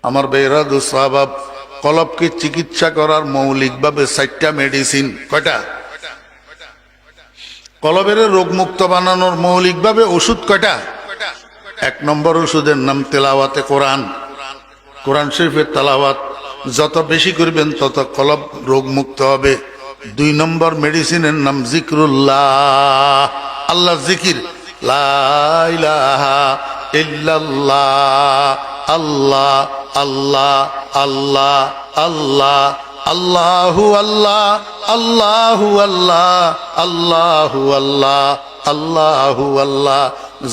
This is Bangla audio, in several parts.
আমার বেরাদু সাহাব, কলবকে চিকিৎসা করার মৌলিকভাবে 4টা মেডিসিন। কয়টা? কলবের রোগমুক্ত বানানোর মৌলিকভাবে ওষুধ কয়টা? 1 নম্বর ওষুধের নাম তেলাওয়াতে কোরআন। কোরআন শরীফের তেলাওয়াত যত বেশি করবেন তত কলব রোগমুক্ত হবে। 2 নম্বর মেডিসিনের নাম জিক্রুল্লাহ, আল্লাহ জিকির। লা ইলাহা ইল্লাল্লাহ, আল্লাহ আল্লাহ আল্লাহ আল্লাহ, আল্লাহু আল্লাহ আল্লাহু আল্লাহ আল্লাহু আল্লাহ আল্লাহু আল্লাহ।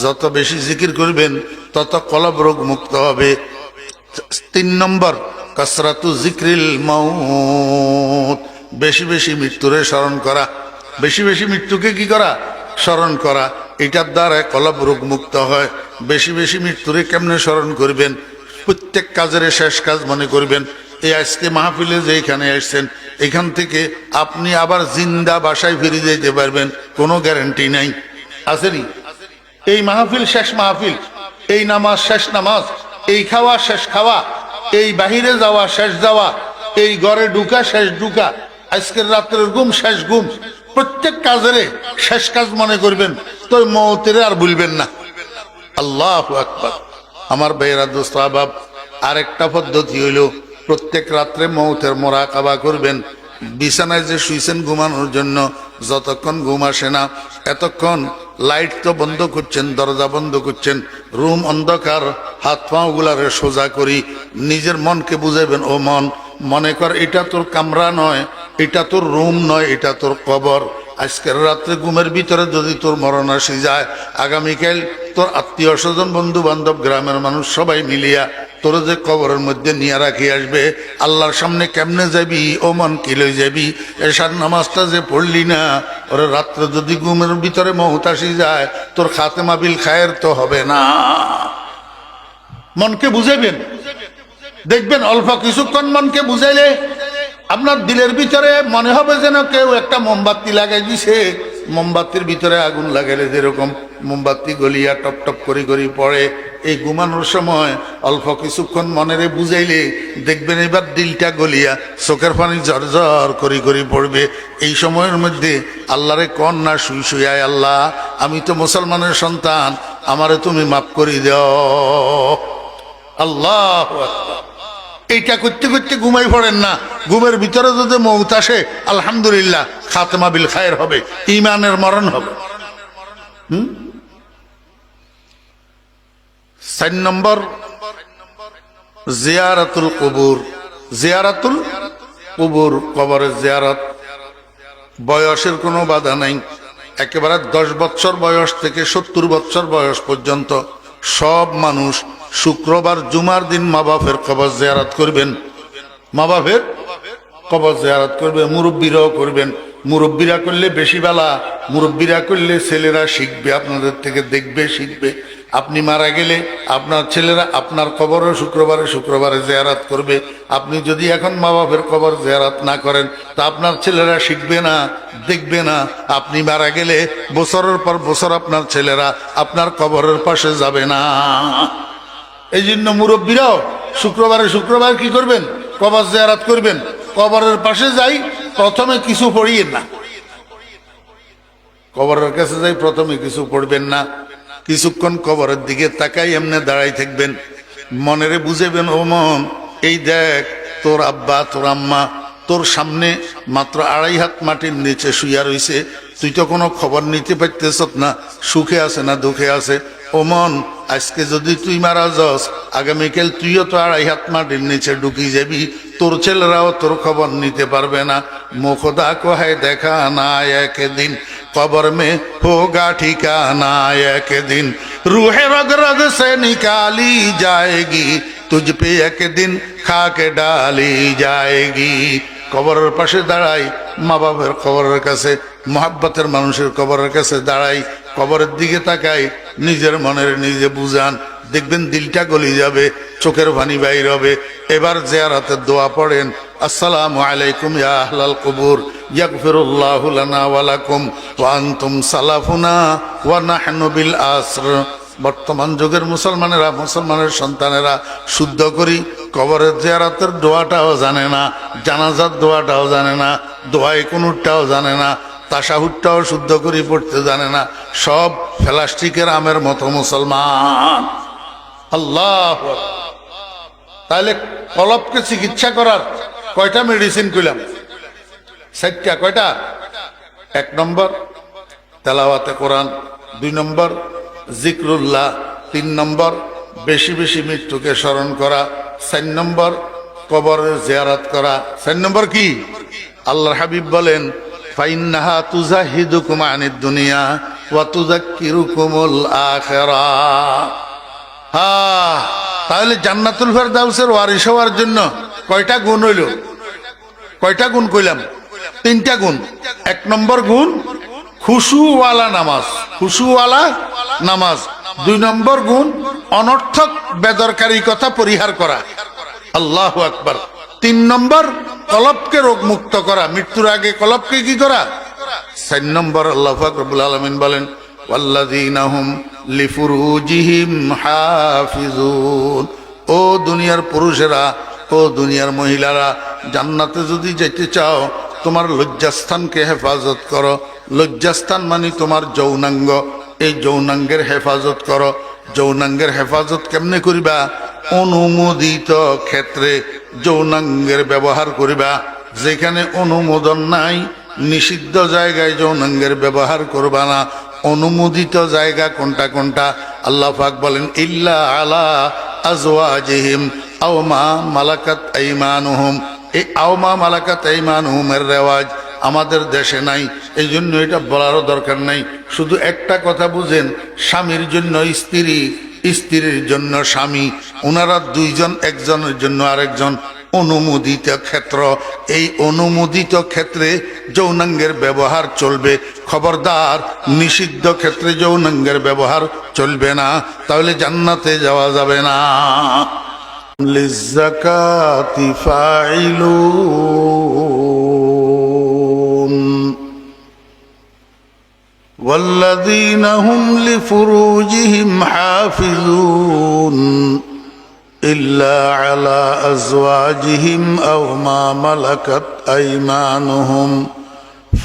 যত বেশি জিকির করবেন তত কলব রোগ মুক্ত হবে। 3 নম্বর কাসরাতু জিক্রিল মাউত, বেশি বেশি মৃত্যুরে স্মরণ করা। বেশি বেশি মৃত্যুকে কি করা? স্মরণ করা। এটার দ্বারা কলব রোগ মুক্ত হয়। বেশি বেশি মৃত্যুরে কেমনে স্মরণ করবেন? প্রত্যেক কাজের শেষ কাজ মনে করবেন। এই আজকে মাহফিলে যে এখানে আসছেন, এখান থেকে আপনি আবার জিন্দা বাসায় ফিরে যেতে পারবেন, কোনো গ্যারান্টি নাই। আসেনি? এই মাহফিল শেষ মাহফিল, এই নামাজ শেষ নামাজ, এই খাওয়া শেষ খাওয়া, এই বাহিরে যাওয়া শেষ যাওয়া, এই ঘরে ঢুকা শেষ ঢুকা, আজকের রাত্রের ঘুম শেষ ঘুম। প্রত্যেক কাজের শেষ কাজ মনে করবেন, তো মওতের আর ভুলবেন না। আল্লাহু আকবার। আমার ভাইয়েরা, দোস্ত আহবাব, আরেকটা পদ্ধতি হইল প্রত্যেক রাত্রে মওতের মোরাকাবা করবেন। বিছানায় যে শুইছেন ঘুমানোর জন্য, যতক্ষণ ঘুম আসে না এতক্ষণ লাইট তো বন্ধ করছেন, দরজা বন্ধ করছেন, রুম অন্ধকার, হাত পা গুলারে সোজা করি নিজের মনকে বুঝাইবেন, ও মন, মনে কর এটা তোর কামরা নয়, এটা তোর রুম নয়, এটা তোর কবর। আজকের রাত্রে ঘুমের ভিতরে যদি তোর মরণ আসি যায়, আগামীকাল তোর আত্মীয় স্বজন বন্ধু বান্ধব গ্রামের মানুষ সবাই মিলিয়া তোর যে কবরের মধ্যে নিয়ে রাখি আসবে, আল্লাহর সামনে কেমনে যাবি? ও মন, কি লই যাবি? এশার নামাজটা যে পড়লি না, ওরে রাত্রে যদি ঘুমের ভিতরে মওত আসি যায়, তোর খাতেমা বিল খায়ের তো হবে না। মনকে বুঝাইবেন, দেখবেন অল্প কিছুক্ষণ মনকে বুঝাইলে আপনার দিলের ভিতরে মনে হবে যেন কেউ একটা মোমবাতি লাগাই দিছে। মোমবাতির ভিতরে আগুন লাগাইলে যেরকম মোমবাতি গলিয়া টপ টপ করে করে পড়ে, এই ঘুমানোর সময় অল্প কিছুক্ষণ মনেরে বুঝাইলে দেখবেন এবার দিলটা গলিয়া চোখের পানি ঝরঝর করে করে পড়বে। এই সময়ের মধ্যে আল্লাহরে কন না শুই শুয়ায়, আল্লাহ আমি তো মুসলমানের সন্তান, আমারে তুমি মাফ করে দাও। আল্লাহু আকবার। এইটা করতে করতে ঘুমাই পড়েন না। ঘুমের ভিতরে যদি মওত আসে, আলহামদুলিল্লাহ, খাতেমা বিল খায়ের হবে, ঈমানের মরণ হবে। 4 নম্বর জিয়ারাতুল কুবুর। জিয়ারাতুল কুবুর, কবরের জিয়ারত। বয়সের কোনো বাধা নাই। একেবারে 10 বছর বয়স থেকে 70 বছর বয়স পর্যন্ত সব মানুষ শুক্রবার জুমার দিন মা বাপের কবর জিয়ারত করবেন। মা বাপের কবর জিয়ারত করবে, মুরব্বীরাও করবেন। মুরব্বীরা করলে বেশি বেলা, মুরব্বীরা করলে ছেলেরা শিখবে, আপনাদের থেকে দেখবে, শিখবে। আপনি মারা গেলে আপনার ছেলেরা আপনার কবরও শুক্রবারে শুক্রবারে জিয়ারত করবে। আপনি যদি এখন মা বাপের কবর জিয়ারত না করেন, তা আপনার ছেলেরা শিখবে না, দেখবে না। আপনি মারা গেলে বছরের পর বছর আপনার ছেলেরা আপনার কবরের পাশে যাবে না। এই জন্য মুরব্বীরাও শুক্রবারে শুক্রবার কি করবেন? কবর জিয়ারত করবেন। কবরের পাশে যাই, প্রথমে কিছু পড়িয়েন না। কবরের কাছে যাই, প্রথমে কিছু পড়বেন না। কিছুক্ষণ কবরের দিকে তাকাই এমনি দাঁড়াই থাকবেন। মনেরে বুঝাবেন, ও মন, এই দেখ তোর আব্বা তোর আম্মা তোর সামনে মাত্র 2.5 হাত মাটির নিচে শুইয়া রইছে, তুই তো কোনো খবর নিতে পারতেছ না, সুখে আছে না দুঃখে আছে। ও মন, আজকে যদি তুই মারা যাস, আগামীকাল তুইও তো 2.5 হাত মাটির নিচে ঢুকি যাবি, তোর ছেলেরাও তোর খবর নিতে পারবে না। মুখদা কো হ্যায় দেখা না একদিন, কবর মে হোগা ঠিকানা একদিন, রুহে রগ রগ সে নিকালি जाएगी, तुझ पे एक दिन खाके डाली जाएगी। কবরের পাশে দাঁড়াই, মা বাবার কবরের কাছে, মহাব্বতের মানুষের কবরের কাছে দাঁড়াই, কবরের দিকে তাকাই, নিজের মনের নিজে বুঝান, দেখবেন দিলটা গলি যাবে, চোখের পানি বাইর হবে। এবার জিয়ারতের দোয়া পড়েন, আসসালামু আলাইকুম ইয়া আহলাল কুবুর, ইয়াগফিরুল্লাহু লানা ওয়া লাকুম ওয়া আনতুম সালাফুনা ওয়া নাহনু বিল আসর। বর্তমান যুগের মুসলমানেরা, মুসলমানের সন্তানেরা শুদ্ধ করি কবরের জিয়ারতের দোয়াটাও জানে না, জানাজার দোয়াটাও জানে না, দোয়াই কোনটাও জানে না, তাশাহুদটাও শুদ্ধ করে পড়তে জানে না, সব প্লাস্টিকের আমের মতো মুসলমান। আল্লাহ! তাহলে কলবকে চিকিৎসা করার কয়টা মেডিসিন কইলাম? 4টা। কয়টা? 1 নম্বর তেলাওয়াতে কোরআন, 2 নম্বর জিক্রুল্লাহ, 3 নম্বর বেশি বেশি মৃত্যুকে স্মরণ করা, 4 নম্বর কবরের জিয়ারত করা। 4 নম্বর কি? আল্লাহর হাবিব বলেন, ফাইন্নাহা তুজাহিদুকুম আনিদ দুনিয়া ওয়া তুযাক্কিরুকুমুল আখিরাহ। হ্যাঁ, তাহলে জান্নাতুল ফেরদাউসের ওয়ারিস হওয়ার জন্য কয়টা গুণ হইল? কয়টা গুণ কইলাম? 3টা গুণ। 1 নম্বর গুণ খুশুওয়ালা নামাজ, খুশুওয়ালা নামাজ। 2 নম্বর গুণ অনর্থক বেদরকারী কথা পরিহার করা। আল্লাহু আকবার। 3 নম্বর কলবকে রোগ মুক্ত করা, মৃত্যুর আগে কলবকে কি করা। 4 নম্বর আল্লাহ পাক রব্বুল আলামিন বলেন, ওয়াল্লাযীনা হুম লিফুরুজিহিম হাফিজুন। ও দুনিয়ার পুরুষেরা, ও দুনিয়ার মহিলারা, জান্নাতে যদি যেতে চাও তোমার লজ্জাস্থানকে হেফাজত করো। লজ্জাস্থান মানে তোমার যৌনাঙ্গ, এই যৌনাঙ্গের হেফাজত করো। যৌনাঙ্গের হেফাজত কেমনে করিবা? অনুমোদিত ক্ষেত্রে যৌনাঙ্গের ব্যবহার করিবা। যেখানে অনুমোদন নাই, নিষিদ্ধ জায়গায় যৌনাঙ্গের ব্যবহার করবা না। অনুমোদিত জায়গা কোনটা কোনটা? আল্লাহ পাক বলেন, ইল্লা আলা আজওয়াজিহিম আও মা মালাকাত আইমানুহুম। এই আও মা মালাকাত আইমানুহুমের রেওয়াজ আমাদের দেশে নাই, এই জন্য এটা বলারও দরকার নাই। শুধু একটা কথা বুঝেন, স্বামীর জন্য স্ত্রী, স্ত্রীর জন্য স্বামী, ওনারা 2 জন, একজনের জন্য আরেকজন। অনুমোদিত ক্ষেত্র, এই অনুমোদিত ক্ষেত্রে যৌনাঙ্গের ব্যবহার চলবে। খবরদার, নিষিদ্ধ ক্ষেত্রে যৌনাঙ্গের ব্যবহার চলবে না, তাহলে জান্নাতে যাওয়া যাবে না। লিজ্জাকাতি ফাইলুন ওয়াল্লাযীনা হুম লিফুরুজিহিম হাফিজুন ইল্লা আলা আজওয়াজিহিম আও মা মালাকাত আইমানুহুম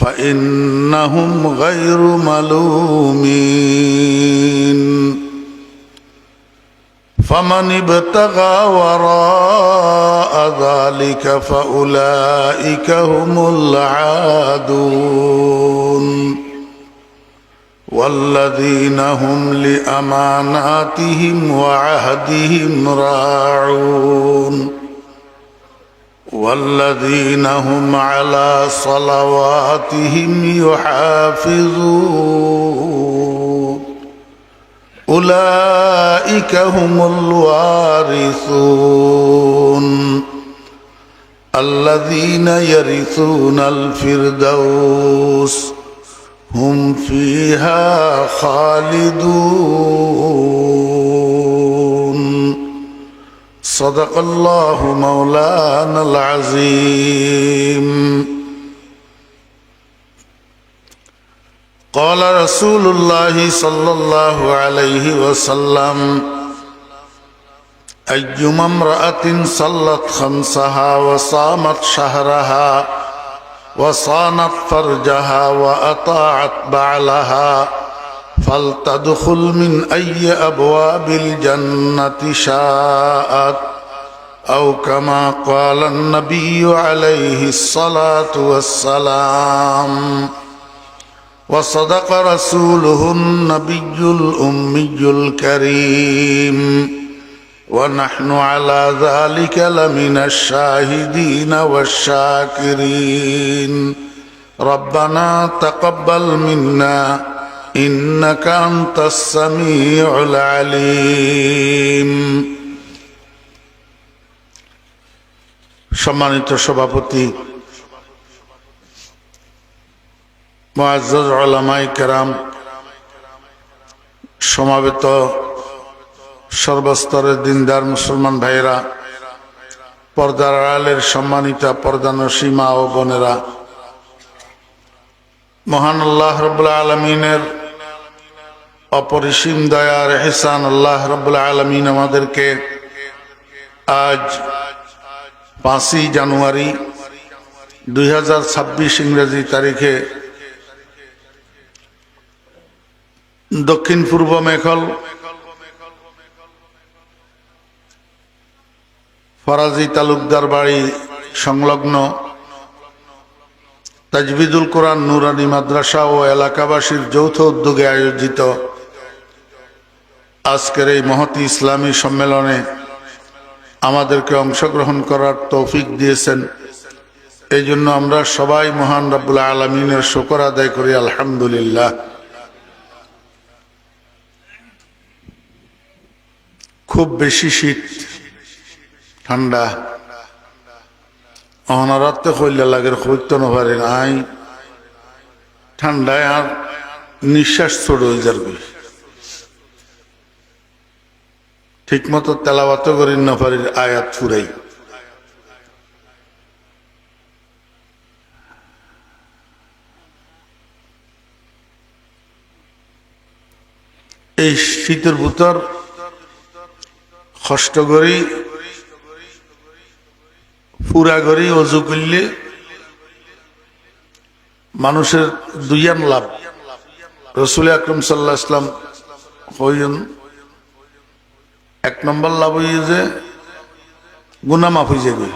ফাইন্নাহুম গায়রু মালুমিন। فمن ابتغى وراء ذلك فأولئك هم العادون والذين هم لأماناتهم وعهدهم راعون والذين هم على صلواتهم يحافظون أولئك هم الوارثون الذين يرثون الفردوس هم فيها خالدون صدق الله مولانا العظيم قال رسول الله صلى الله عليه وسلم أيما امرأة صلت خمسها وصامت شهرها وصانت فرجها وأطاعت بعلها فلتدخل من أي أبواب الجنة شاءت أو كما قال النبي عليه الصلاة والسلام وصدق رسوله النبي الأمي الكريم ونحن على ذلك لمن الشاهدين والشاكرين ربنا تقبل منا إنك أنت السميع العليم সম্মানিত সভাপতি, মুআজ্জাজ উলামায়ে কেরাম, সমাবেত সর্বস্তরের দিনদার মুসলমান ভাইয়েরা, পর্দার আড়ালের সম্মানিতা পর্দানশী মা ও বোনেরা, মহান আল্লাহ রাব্বুল আলামিনের অপরিসীম দয়ার ইহসান আল্লাহ রাব্বুল আলামিন আমাদেরকে আজ 5ই জানুয়ারি 2026 ইংরেজি তারিখে দক্ষিণ পূর্ব মেখল ফরাজি তালুকদার বাড়ি সংলগ্ন তাজবিদুল কোরআন নুরানি মাদ্রাসা ও এলাকাবাসীর যৌথ উদ্যোগে আয়োজিত আজকের এই মহতী ইসলামী সম্মেলনে আমাদেরকে অংশগ্রহণ করার তৌফিক দিয়েছেন। এই জন্য আমরা সবাই মহান রব্বুল আলামিনের শুকর আদায় করি, আলহামদুলিল্লাহ। খুব বেশি শীত, ঠান্ডা, অনারাতে হইলে লাগের হইতে না পারে নাই, ঠান্ডায় আর নিঃশ্বাস ছোড় হয়ে যাবে, ঠিক মতো তেলাওয়াত করি না পারি আয়াত ফুরাই। এই শীতের ভিতর কষ্ট করি পুরা করি অজু করলে মানুষের দুইয়ান লাভ। রসুল আকরম সাল্লাল্লাহু আলাইহি ওয়াসাল্লাম হইন এক নম্বর লাভ হইয়ে যে গুনাহ মাফ হয়ে যাবে।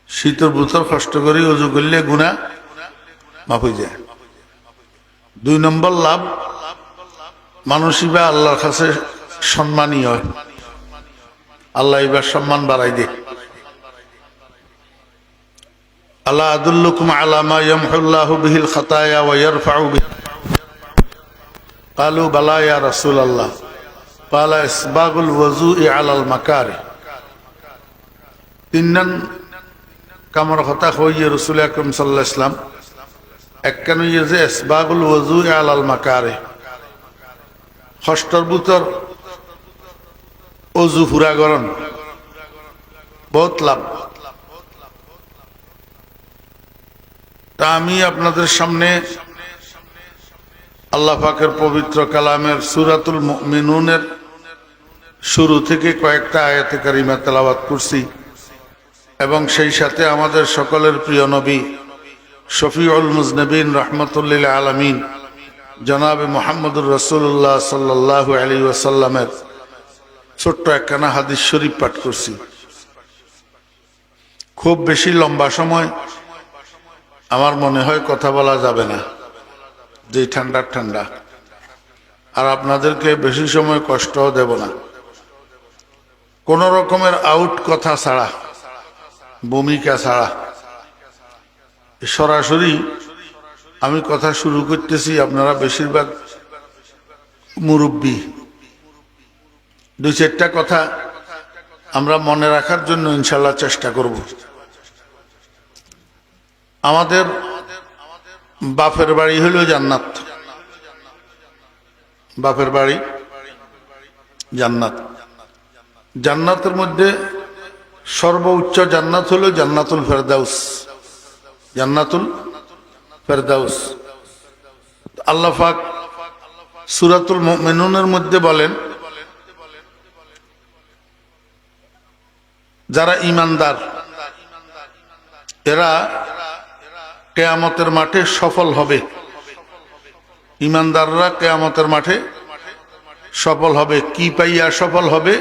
শীতের ভিতর কষ্ট করি অজু করলে গুনাহ মাফ হয়ে যায়। 2 নম্বর লাভ, মানুষই বা আল্লাহর কাছে সম্মানী হয়, আল্লাহ এবার সম্মান বাড়াই দে। আল্লাহ আদুল্লুকুম আলা মা ইয়ামহুল্লাহু বিহিল খাতায়া ওয়া ইয়ারফাউ বিহি। ক্বালু বালা ইয়া রাসূলুল্লাহ। ক্বালা ইসবাগুল ওযুই আলাল মাকারি। 3 নং কামর কথা কইয়ে রাসূল আকরাম সাল্লাল্লাহু আলাইহি ওয়াসাল্লাম একখান ইয়ে যে ইসবাগুল ওযুই আলাল মাকারি, কষ্টর ভিতর অজু পুরা করন বহুত লাভ। তা আমি আপনাদের সামনে আল্লাহ পাকের পবিত্র কালামের সূরাতুল মুমিনুনের শুরু থেকে কয়েকটা আয়াতে কারিমা তেলাওয়াত করছি এবং সেই সাথে আমাদের সকলের প্রিয় নবী শফিউল মুজনিবিন রাহমাতুল লিল আলামিন জনাবে মুহাম্মদুর রাসূলুল্লাহ সাল্লাল্লাহু আলাইহি ওয়াসাল্লামের ছোট্ট একখানা হাদিস শরীফ পাঠ করছি। খুব বেশি লম্বা সময় আমার মনে হয় কথা বলা যাবে না, যে ঠান্ডা, আর আপনাদেরকে বেশি সময় কষ্টও দেব না। কোন রকমের আউট কথা ছাড়া, ভূমিকা ছাড়া সরাসরি আমি কথা শুরু করতেছি। আপনারা বেশিরভাগ মুরব্বী, 2-4টা কথা আমরা মনে রাখার জন্য ইনশাল্লাহ চেষ্টা করব। আমাদের বাপের বাড়ি হলো জান্নাত, বাপের বাড়ি জান্নাত। জান্নাতের মধ্যে সর্বোচ্চ জান্নাত হলো জান্নাতুল ফেরদাউস, জান্নাতুল ফেরদাউস। আল্লাহ পাক সূরাতুল মুমিনুনের মধ্যে বলেন, যারা ঈমানদার এরা কিয়ামতের মাঠে সফল হবে। ঈমানদাররা কিয়ামতের মাঠে সফল হবে। কি পাইয়া সফল হবে?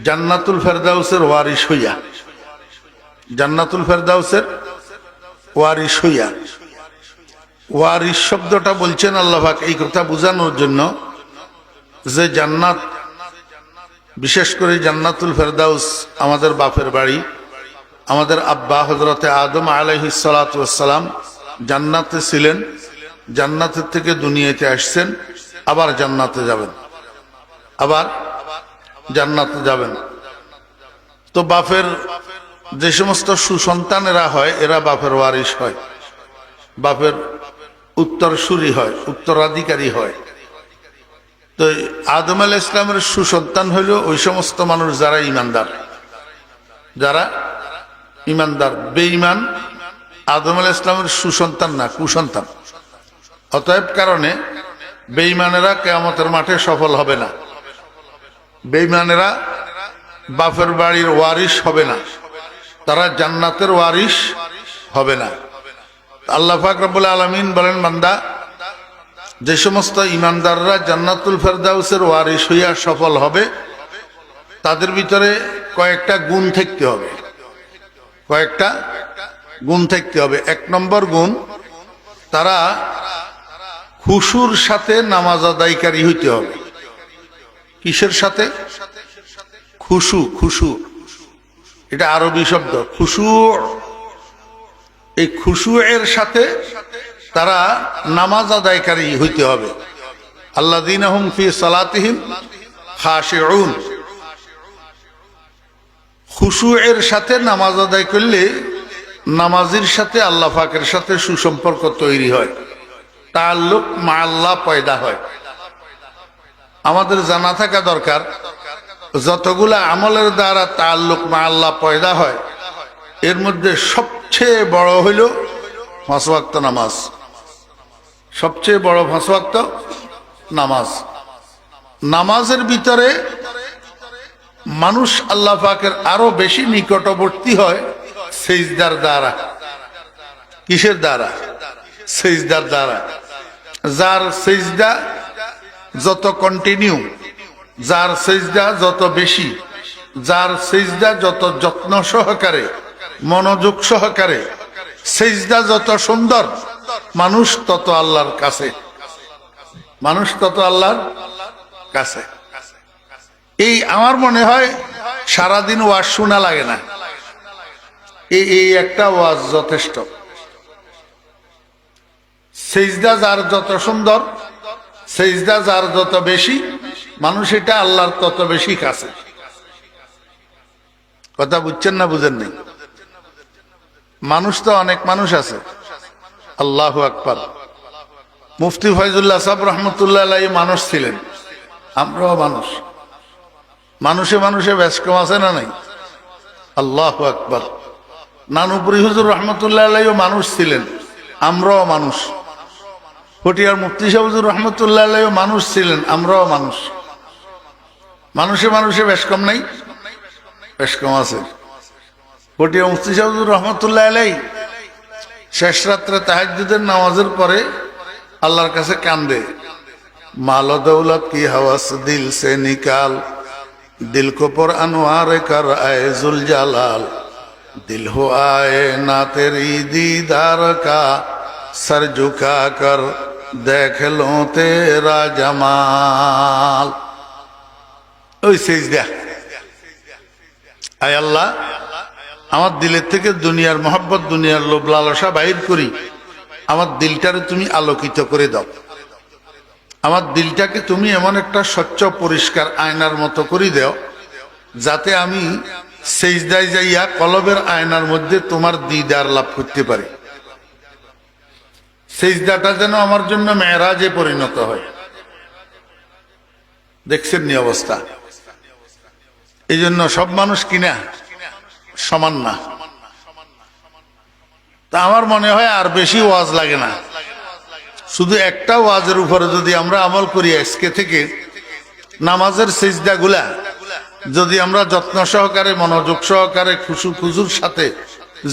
জান্নাতুল ফেরদাউসের ওয়ারিশ হইয়া, জান্নাতুল ফেরদাউসের ওয়ারিশ হইয়া। ওয়ারিশ শব্দটা বলছেন আল্লাহ পাক এই কথা বোঝানোর জন্য যে জান্নাত, বিশেষ করে জান্নাতুল ফেরদাউস আমাদের বাপের বাড়ি। আমাদের আব্বা হযরতে আদম আলাইহিস সালাতু ওয়াস সালাম জান্নাতে ছিলেন, জান্নাতের থেকে দুনিয়াতে আসছেন, আবার জান্নাতে যাবেন, আবার জান্নাতে যাবেন। তো বাপের যে সমস্ত সুসন্তানেরা হয় এরা বাপের ওয়ারিশ হয়, বাপের উত্তরসূরি হয়, উত্তরাধিকারী হয়। তো আদম আলাইহিস সালামের সুসন্তান হইল ওই সমস্ত মানুষ যারা ঈমানদার, যারা ঈমানদার। বেঈমান আদম আলাইহিস সালামের সুসন্তান না, কুসন্তান। অতএব কারণে বেঈমানেরা কিয়ামতের মাঠে সফল হবে না। বেঈমানেরা বাপের বাড়ির ওয়ারিশ হবে না, তারা জান্নাতের ওয়ারিশ হবে না। আল্লাহ পাক রব্বুল আলামিন বলেন, বান্দা, যে সমস্ত ইমানদাররা জান্নাতুল ফেরদাউসের ওয়ারিশ হইয়া সফল হবে তাদের ভিতরে কয়েকটা গুণ থাকতে হবে, কয়েকটা গুণ থাকতে হবে। 1 নম্বর গুণ, তারা খুশুর সাথে নামাজ আদায়কারী হইতে হবে। কিসের সাথে? খুশু। খুশু এটা আরবি শব্দ, খুশু। এই খুশু এর সাথে তারা নামাজ আদায়কারী হইতে হবে। আল্লাযীনা হুম ফি সালাতিহিম খাশিউন। খুশু এর সাথে নামাজ আদায় করলে নামাজের সাথে আল্লাহ পাকের সাথে সুসম্পর্ক তৈরি হয়, তাআল্লুক মা আল্লাহ পয়দা হয়। আমাদের জানা থাকা দরকার, যতগুলা আমলের দ্বারা তাআল্লুক মা আল্লাহ পয়দা হয় এর মধ্যে সবচেয়ে বড় হইল 5 ওয়াক্ত নামাজ। সবচেয়ে বড় 5 ওয়াক্ত নামাজ। নামাজের ভিতরে মানুষ আল্লাহ পাকের আরো বেশি নিকটবর্তী হয় সিজদার দ্বারা। কিসের দ্বারা? সিজদার দ্বারা। যার সিজদা যত কন্টিনিউ, যার সিজদা যত বেশি, যার সিজদা যত যত্ন সহকারে, মনোযোগ সহকারে, সিজদা যত সুন্দর, মানুষ তত আল্লাহর কাছে, মানুষ তত আল্লাহর কাছে। এই আমার মনে হয় সারাদিন ওয়াজ শোনা লাগে না, এই একটা ওয়াজ যথেষ্ট। সিজদা যার যত সুন্দর, সিজদা যার যত বেশি, মানুষ এটা আল্লাহর তত বেশি কাছে। কথা বুঝছেন না বুঝেন নাই? মানুষ তো অনেক মানুষ আছে। আল্লাহু আকবার। মুফতি ফয়জুল্লাহ সাহেব রহমতুল্লাহ আলাইহি মানুষ ছিলেন, আমরাও মানুষ। মানুষে মানুষে বেশ কম আছে না নাই? আল্লাহু আকবার। নানুপুরি হুজুর রহমতুল্লাহ আলাইহিও মানুষ ছিলেন, আমরাও মানুষ। পটিয়ার মুফতি সাহেব হুজুর রহমতুল্লাহ আলাইহিও মানুষ ছিলেন, আমরাও মানুষ। মানুষে মানুষে বেশ কম নাই? বেশ কম আছে। পটিয়া মুফতি সাহেব হুজুর রহমতুল্লাহ আলাইহি শেষ রাত্রে তাহাজ্জুদের নামাজের পরে আল্লাহর কাছে কান্দে, মাল দৌলত কি হাওয়াস দিল সে নিকাল, दिल को पर अनवार कर आए जुल जलाल, दिल हो आए ना तेरी दीदार का, सर झुका कर देख लो तेरा जमाल। ওই সিজদা, আয় আল্লাহ, আমার দিলের থেকে দুনিয়ার মহব্বত, দুনিয়ার লোভ লালসা বাইর করি, আমার দিলটারে তুমি আলোকিত করে দাও। আমার দিলটাকে তুমি এমন একটা স্বচ্ছ পরিষ্কার আয়নার মতো করে দাও যাতে আমি সিজদায় যাইয়া কলবের আয়নার মধ্যে তোমার দিদার লাভ করতে পারি। সিজদাটা যেন আমার জন্য মেরাজে পরিণত হয়। দেখছেন নি অবস্থা? এই জন্য সব মানুষ কিনা সমান না। তা আমার মনে হয় আর বেশি ওয়াজ লাগে না, শুধু একটা ওয়াজের উপরে যদি আমরা আমল করি, আজকে থেকে নামাজের সিজদা গুলা যদি আমরা যত্ন সহকারে, মনোযোগ সহকারে, খুশুর সাথে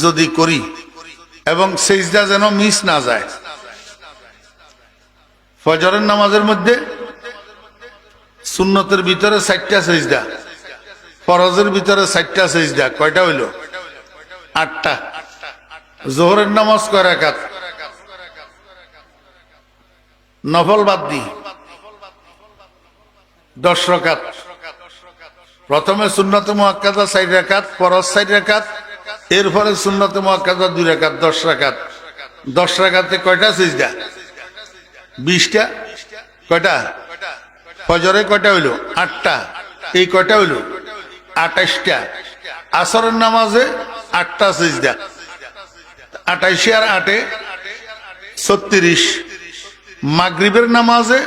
যদি করি, এবং সিজদা যেন মিস না যায়। ফজরের নামাজের মধ্যে সুন্নতের ভিতরে 4টা সিজদা, ফরজের ভিতরে 4টা সিজদা। কয়টা হইল? 8টা। জোহরের নামাজ কয় রাকাত? নফল বাদ দি 10 রাকাত। প্রথমে সুন্নতে মুআক্কাদা 4 রাকাত, ফরজ 4 রাকাত, এরপরে সুন্নতে মুআক্কাদা 2 রাকাত, 10 রাকাত। 10 রাকাতে কয়টা সিজদা? 20টা। কয়টা? ফজরে কয়টা হইল? 8টা। এই কয়টা হইল? 28টা। আসরের নামাজে 8টা সিজদা, 28 আর 8 36। মাগরিবের নামাজে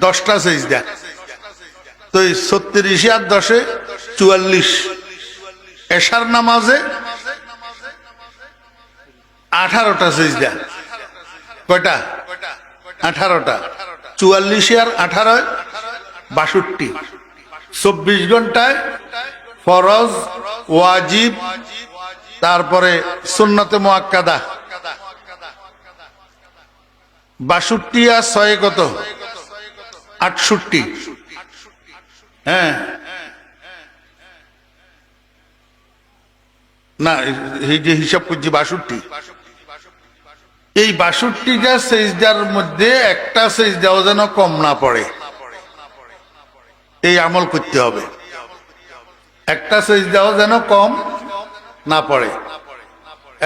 10টা সিজদা, তো 36 আর 10 44। এশার নামাজে 18টা সিজদা। কয়টা? 18টা। 44 আর 18 62। 24 ঘন্টায় ফরজ, ওয়াজিব, তারপরে সুন্নতে মুআক্কাদা। ৬২ আর ৬ কত? ৬৮। হ্যাঁ না, এই যে হিসাব করছি ৬২। এই ৬২টা সেজদার মধ্যে একটা সেজদাও যেন কম না পড়ে, এই আমল করতে হবে। একটা সেজদাও যেন কম না পড়ে,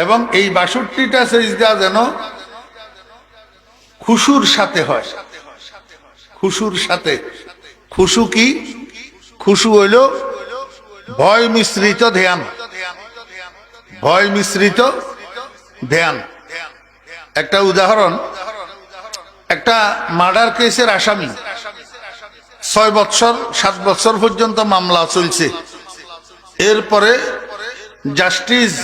এবং এই ৬২টা সেজদা যেন খুশুর সাথে হয়। খুশুর সাথে। খুশু কি? খুশু হইল ভয় মিশ্রিত ধ্যান। ভয় মিশ্রিত ধ্যান। একটা উদাহরণ, একটা মার্ডার কেসের আসামি, ৬ বছর ৭ বছর পর্যন্ত মামলা চলছে। এরপরে জাস্টিস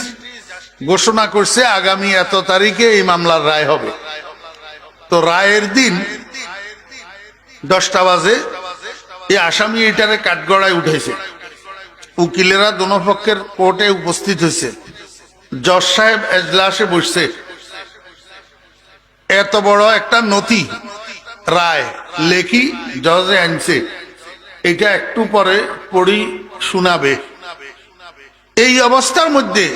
ঘোষণা করছে আগামী এত তারিখে এই মামলার রায় হবে। তো রায়ের দিন ১০টা বাজে এই আসামি এটারে কাঠগড়ায় উঠেছে। উকিলেরা দোনো পক্ষের কোর্টে উপস্থিত হয়েছে। জজ সাহেব এজলাসে বসছে। এত বড় একটা নথি রায় লেখি জজে আনছে, এটা একটু পরে পড়ি শোনাবে। এই অবস্থার মধ্যে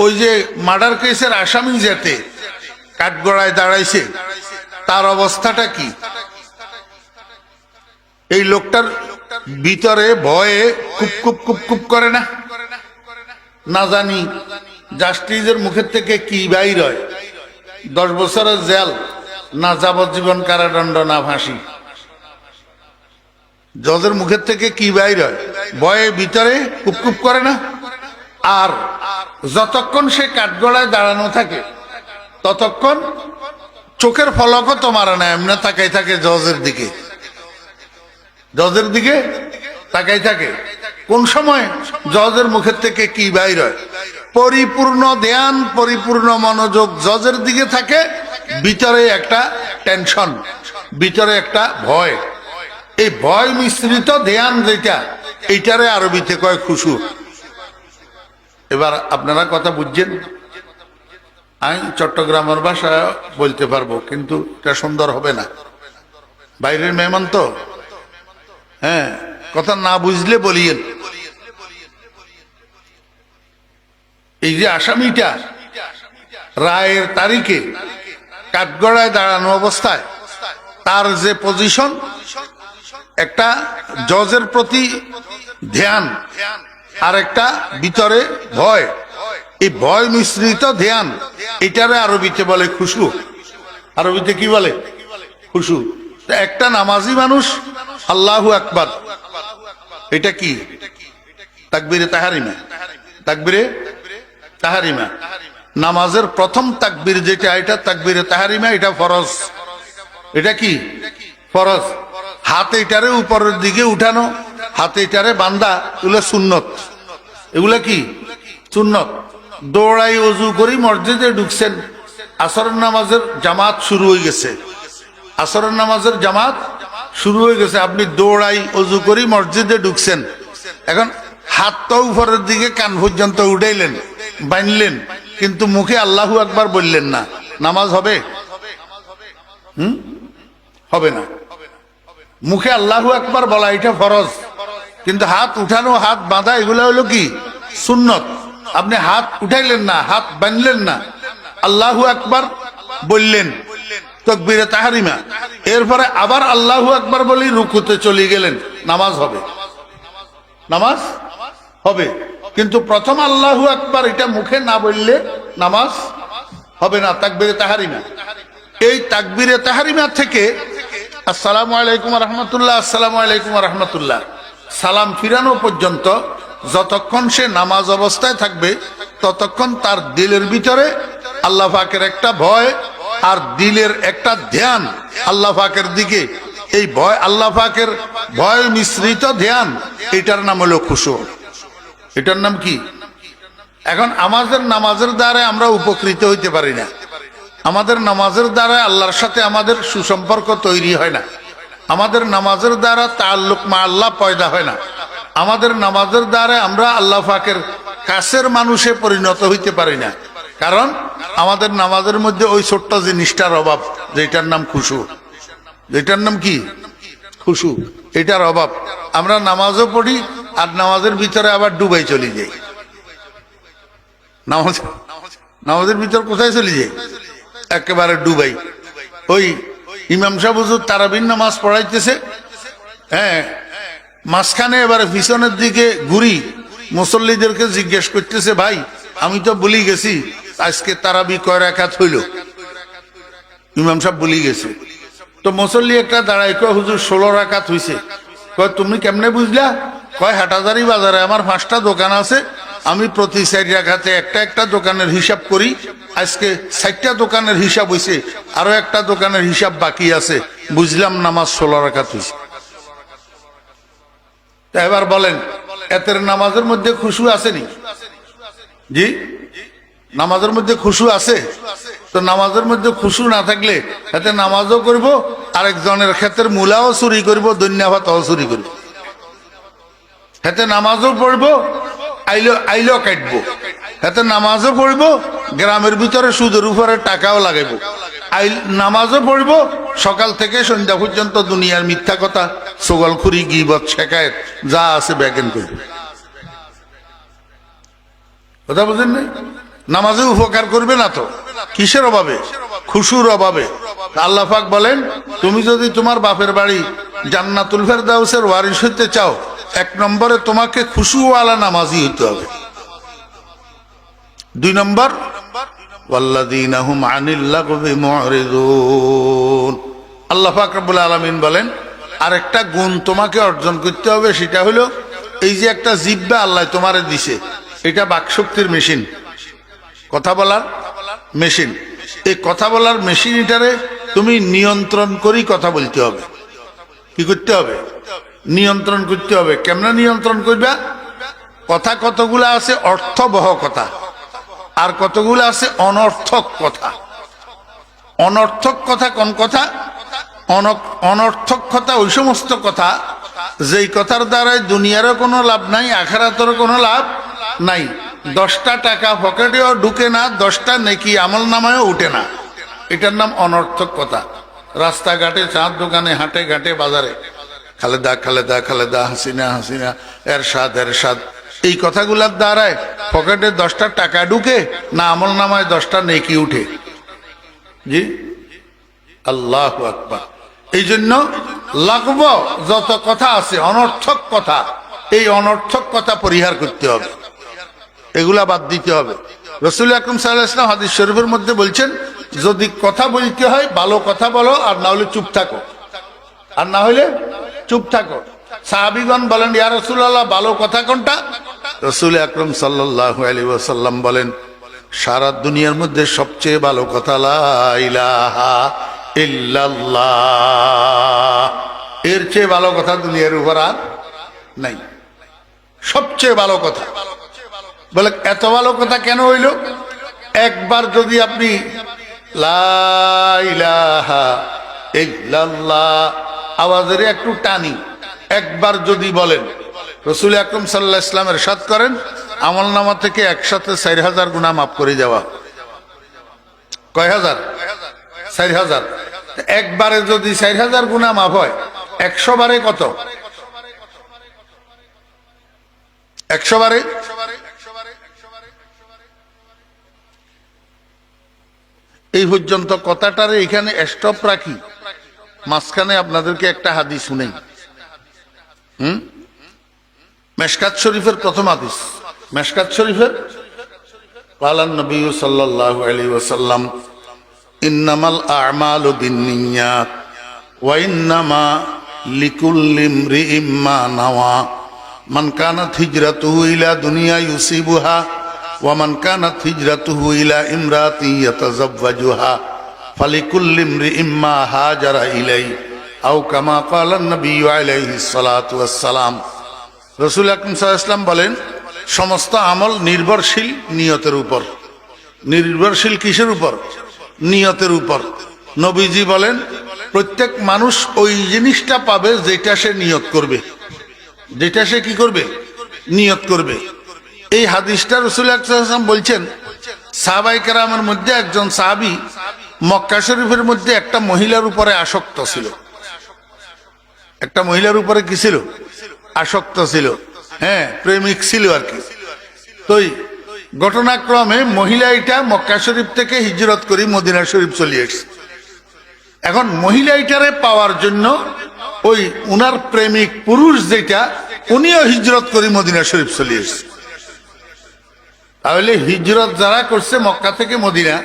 ওই যে মার্ডার কেসের আসামি যেতে কাঠগড়ায় দাঁড়াইছে, তার অবস্থাটা কি? এই লোকটার ভিতরে ভয়ে কুপ কুপ কুপ কুপ করে না? না জানি জাস্টিসের মুখের থেকে কি বাইর হয়, 10 বছরের জেল, না যাবজ্জীবন কারাদণ্ড, না ফাঁসি। জজের মুখের থেকে কি বাইর হয়? ভয়ে ভিতরে কুপ কুপ করে না? আর যতক্ষণ সে কাঠগড়ায় দাঁড়ানো থাকে ততক্ষণ চোখের ফলকও তো মারে না, এমনি তাকাই থাকে জজের দিকে। জজের দিকে তাকাই থাকে। কোন সময় জজের মুখের থেকে কি বাইর হয়? পরিপূর্ণ ধ্যান, পরিপূর্ণ মনোযোগ জজের দিকে থাকে। ভিতরে একটা টেনশন, ভিতরে একটা ভয়। এই ভয় মিশ্রিত ধ্যান যেটা, এইটারে আরবিতে কয় খুশু। এবার আপনারা কথা বুঝছেন? আমি চট্টগ্রামের ভাষা বলতে পারবো, কিন্তু এটা সুন্দর হবে না, বাইরের মেহমান তো। হ্যাঁ, কথা না বুঝলে বলিয়েন। এই যে আসামিটা রায়ের তারিখে কাঠগড়ায় দাঁড়ানো অবস্থায় তার যে পজিশন, একটা জজের প্রতি ধ্যান আর একটা ভিতরে ভয়, এই ভয় মিশ্রিত ধ্যান, এটারে আরবিতে বলে খুশু। আরবিতে কি বলে? খুশু। একটা নামাজি মানুষ আল্লাহু আকবার, এটা কি? তাকবীরে তাহারিমা। তাকবীরে তাহারিমা, নামাজের প্রথম তাকবীর যেটা, এটা তাকবীরে তাহারিমা, এটা ফরজ। এটা কি? ফরজ। হাত এটারে উপরের দিকে উঠানো, হাত এটারে বান্ধা, এগুলো সুন্নত। এগুলা কি? সুন্নত। দৌড়াই ওযু করি মসজিদে ঢুকছেন, আসরের নামাজের জামাত শুরু হয়ে গেছে। আসরের নামাজের জামাত শুরু হয়ে গেছে, আপনি দৌড়াই ওযু করি মসজিদে ঢুকছেন। এখন হাতটা উপরের দিকে কান পর্যন্ত উঠাইলেন, বাঁধলেন, কিন্তু মুখে আল্লাহু আকবার বললেন না, নামাজ হবে? হবে না। মুখে আল্লাহু আকবার বলা এটা ফরজ, কিন্তু হাত উঠানো, হাত বাঁধা, এগুলো হলো কি? সুন্নত। আপনি হাত উঠাইলেন না, হাত বাঁধলেন না, আল্লাহু আকবার বললেন, তাকবীরে তাহরিমা, এরপরে আবার আল্লাহু আকবার বলি রুকুতে চলে গেলেন, নামাজ হবে? নামাজ হবে, কিন্তু প্রথম আল্লাহু আকবার এটা মুখে না বললে নামাজ হবে না। তাকবীরে তাহরিমা, এই তাকবীরে তাহরিমা থেকে আসসালামু আলাইকুম রহমতুল্লাহ, আসসালামু আলাইকুম রহমতুল্লাহ, সালাম ফিরানো পর্যন্ত যতক্ষণ সে নামাজ অবস্থায় থাকবে ততক্ষণ তার দিলের ভিতরে আল্লাহ পাকের একটা ভয় আর দিলের একটা ধ্যান আল্লাহ পাকের দিকে। এই ভয়, আল্লাহ পাকের ভয় মিশ্রিত ধ্যান, এটার নাম হলো খুশু। এটার নাম কি? এখন আমাদের নামাজের দ্বারা আমরা উপকৃত হইতে পারি না। আমাদের নামাজের দ্বারা আল্লাহর সাথে আমাদের সুসম্পর্ক তৈরি হয় না। আমাদের নামাজের দ্বারা তাআল্লুক মা আল্লাহ পয়দা হয় না। আমাদের নামাজের দ্বারা আমরা আল্লাহ পাকের কাছের মানুষে পরিণত হইতে পারি না, কারণ আমাদের নামাজের মধ্যে ওই ছোট্ট জিনিসটার অভাব, যেটার নাম খুশু। যেটার নাম কি? খুশু। এটার অভাব। আমরা নামাজও পড়ি আর নামাজের ভিতরে আবার ডুবাই চলে যাই। নামাজের ভিতর কোথায় চলে যাই? একেবারে ডুবাই। ওই ইমাম সাহেব হুজুর তারাবির নামাজ পড়াইতেছে, হ্যাঁ, মাঝখানে এবারে পিছনের দিকে ঘুরি, মুসল্লিদেরকে জিজ্ঞেস করতেছে, ভাই আমি তো ভুলি গেছি আজকে তারাবি কয় রাকাত হইল। ইমাম সাহেব ভুলি গেছে। তো মুসল্লি একটা দাঁড়াই, কয় হুজুর 16 রাকাত হইছে। কয় তুমি কেমনে বুঝলা? কয় হাটাজারি বাজারে আমার 5টা দোকান আছে, আমি প্রতি 4 রাকাতে একটা একটা দোকানের হিসাব করি। আজকে 4টা দোকানের হিসাব হইছে, আরো একটা দোকানের হিসাব বাকি আছে, বুঝলাম নামাজ 16 রাকাত হইছে। তা এবার বলেন, এতের নামাজের মধ্যে খুশু আসেনি? জি, নামাজের মধ্যে খুশু আছে? তো নামাজের মধ্যে খুশু না থাকলে এতে নামাজও করব, আরেকজনের ক্ষেতের মূলাও চুরি করব, ধন্যবাদও চুরি করব। এতে নামাজও পড়বো, আইলো কাটবো। এতে নামাজও পড়বো, গ্রামের ভিতরে সুদের উপরে টাকাও লাগাইবো। নামাজও পড়বো, সকাল থেকে সন্ধ্যা পর্যন্ত দুনিয়ার মিথ্যা কথা, সোগলখুরি, গীবত, শেখায়েত যা আছে ব্যাগেন করব। কথা বুঝেন নাই? নামাজে উপকার করবে না তো কিসের অভাবে? খুশুর অভাবে। আল্লাহ পাক বলেন, তুমি যদি তোমার বাপের বাড়ি জান্নাতুল ফেরদাউসের ওয়ারিস হতে চাও, 1 নম্বরে তোমাকে খুশুওয়ালা নামাজি হতে হবে। 2 নম্বর, ওয়াল্লাযীনা হুম আনিল লাগবি মুরিদুন। আল্লাহ পাক রব্বুল আলামিন বলেন, আরেকটা গুণ তোমাকে অর্জন করতে হবে, সেটা হলো এই যে একটা জিহ্বা আল্লাহ তোমারে দিছে, এটা বাকশক্তির মেশিন, কথা বলার মেশিন। এই কথা বলার মেশিন, এটারে তুমি নিয়ন্ত্রণ করি কথা বলতে হবে। কি করতে হবে? নিয়ন্ত্রণ করতে হবে। কেমনে নিয়ন্ত্রণ করবা? কথা কতগুলা আছে অর্থবহ কথা, আর কতগুলো আছে অনর্থক কথা। অনর্থক কথা কোন কথা? অনর্থক কথা ওই সমস্ত কথা যেই কথার দ্বারাই দুনিয়ারও কোনো লাভ নাই, আখিরাতেরও কোনো লাভ নাই। 10টা টাকা পকেটেও ঢুকে না, 10টা নেকি আমল নামায়ও উঠে না, এটার নাম অনর্থক কথা। রাস্তাঘাটে, চাঁদ দোকানে, হাটে ঘাটে, বাজারে খালেদা খালেদা খালেদা, হাসিনা হাসিনা, এরশাদ এরশাদ, এই কথাগুলার দ্বারায় পকেটে 10টা টাকা ঢুকে না আমল নামায় 10টা নেকি উঠে? জি, আল্লাহু আকবার। এই জন্য লাগব যত কথা আছে অনর্থক কথা, এই অনর্থক কথা পরিহার করতে হবে, এগুলা বাদ দিতে হবে। রাসূল আকরাম সাল্লাল্লাহু আলাইহি ওয়াসাল্লাম হাদিস শরীফের মধ্যে বলছেন, যদি কথা বলতে হয় ভালো কথা বলো, আর না হলে চুপ থাকো, আর না হলে চুপ থাকো। সাহাবীগণ বলেন, ইয়া রাসূলুল্লাহ, ভালো কথা কোনটা? রাসূল আকরাম সাল্লাল্লাহু আলাইহি ওয়াসাল্লাম বলেন, সারা দুনিয়ার মধ্যে সবচেয়ে ভালো কথা লা ইলাহা ইল্লাল্লাহ। এর চেয়ে ভালো কথা দুনিয়ার উপর আর নাই, সবচেয়ে ভালো কথা। বলে এত ভালো কথা কেন হইল? একবার যদি আপনি লা ইলাহা ইল্লাল্লাহ আওয়াজের একটু টানি একবার যদি বলেন, রাসূল আকরাম সাল্লাল্লাহু আলাইহি ওয়াসাল্লাম ইরশাদ করেন, আমলনামা থেকে একসাথে 4000 গুনাহ মাফ করে যাওয়া। কয় হাজার? 4000। একবারে যদি 4000 গুনাহ মাফ হয়, 100 বারে কত? 100 বারে এই পর্যন্ত কথাটারে এখানে স্টপ রাখি, মাঝখানে আপনাদেরকে একটা হাদিস শুনেই। মেশকাত শরীফের প্রথম হাদিস, মেশকাত শরীফের, ক্বালান নবী সাল্লাল্লাহু আলাইহি ওয়াসাল্লাম, ইন্নামাল আ'মালু বিন্নিয়াত ওয়া ইন্নামা লিকুল্লি ইমরিইম মা নাওয়া মান কানাত হিজরাতুহু ইলা দুনিয়া ইউসিবুহা ওয়া মান কানাত হিজরাতুহু ইলা ইমরাতি ইয়াতাযাওয়াজুহা ফালিকুল্লি ইমরিইম মা হাজারা ইলাইহি আও কামা ক্বালান নবী আলাইহিস সালাতু ওয়াস সালাম। রাসূল আকরাম সাল্লাল্লাহু আলাইহি ওয়াসাল্লাম বলেন, সমস্ত আমল নির্ভরশীল নিয়তের উপর। নির্ভরশীল কিসের উপর? নিয়তের উপর। নবীজি বলেন, প্রত্যেক মানুষ ওই জিনিসটা পাবে যেটা সে নিয়ত করবে। যেটা সে কি করবে, নিয়ত করবে। এই হাদিসটা রাসূল সাল্লাল্লাহু আলাইহি ওয়াসাল্লাম বলছেন, সাহাবায়ে কেরামের মধ্যে একজন সাহাবী মক্কা শরীফের মধ্যে একটা মহিলার উপরে আসক্ত ছিল। একটা মহিলার উপরে কি ছিল, আসক্ত ছিল, হ্যাঁ, প্রেমিক ছিল আর কি। তো ঘটনাক্রমে মহিলা এটা মক্কা শরীফ থেকে হিজরত করে মদিনা শরীফ চলে এসেছে। এখন মহিলা এটারে পাওয়ার জন্য ওই উনার প্রেমিক পুরুষ যেটা, উনিও হিজরত করে মদিনা শরীফ চলে এসেছে। তাহলে হিজরত যারা করছে মক্কা থেকে মদিনা,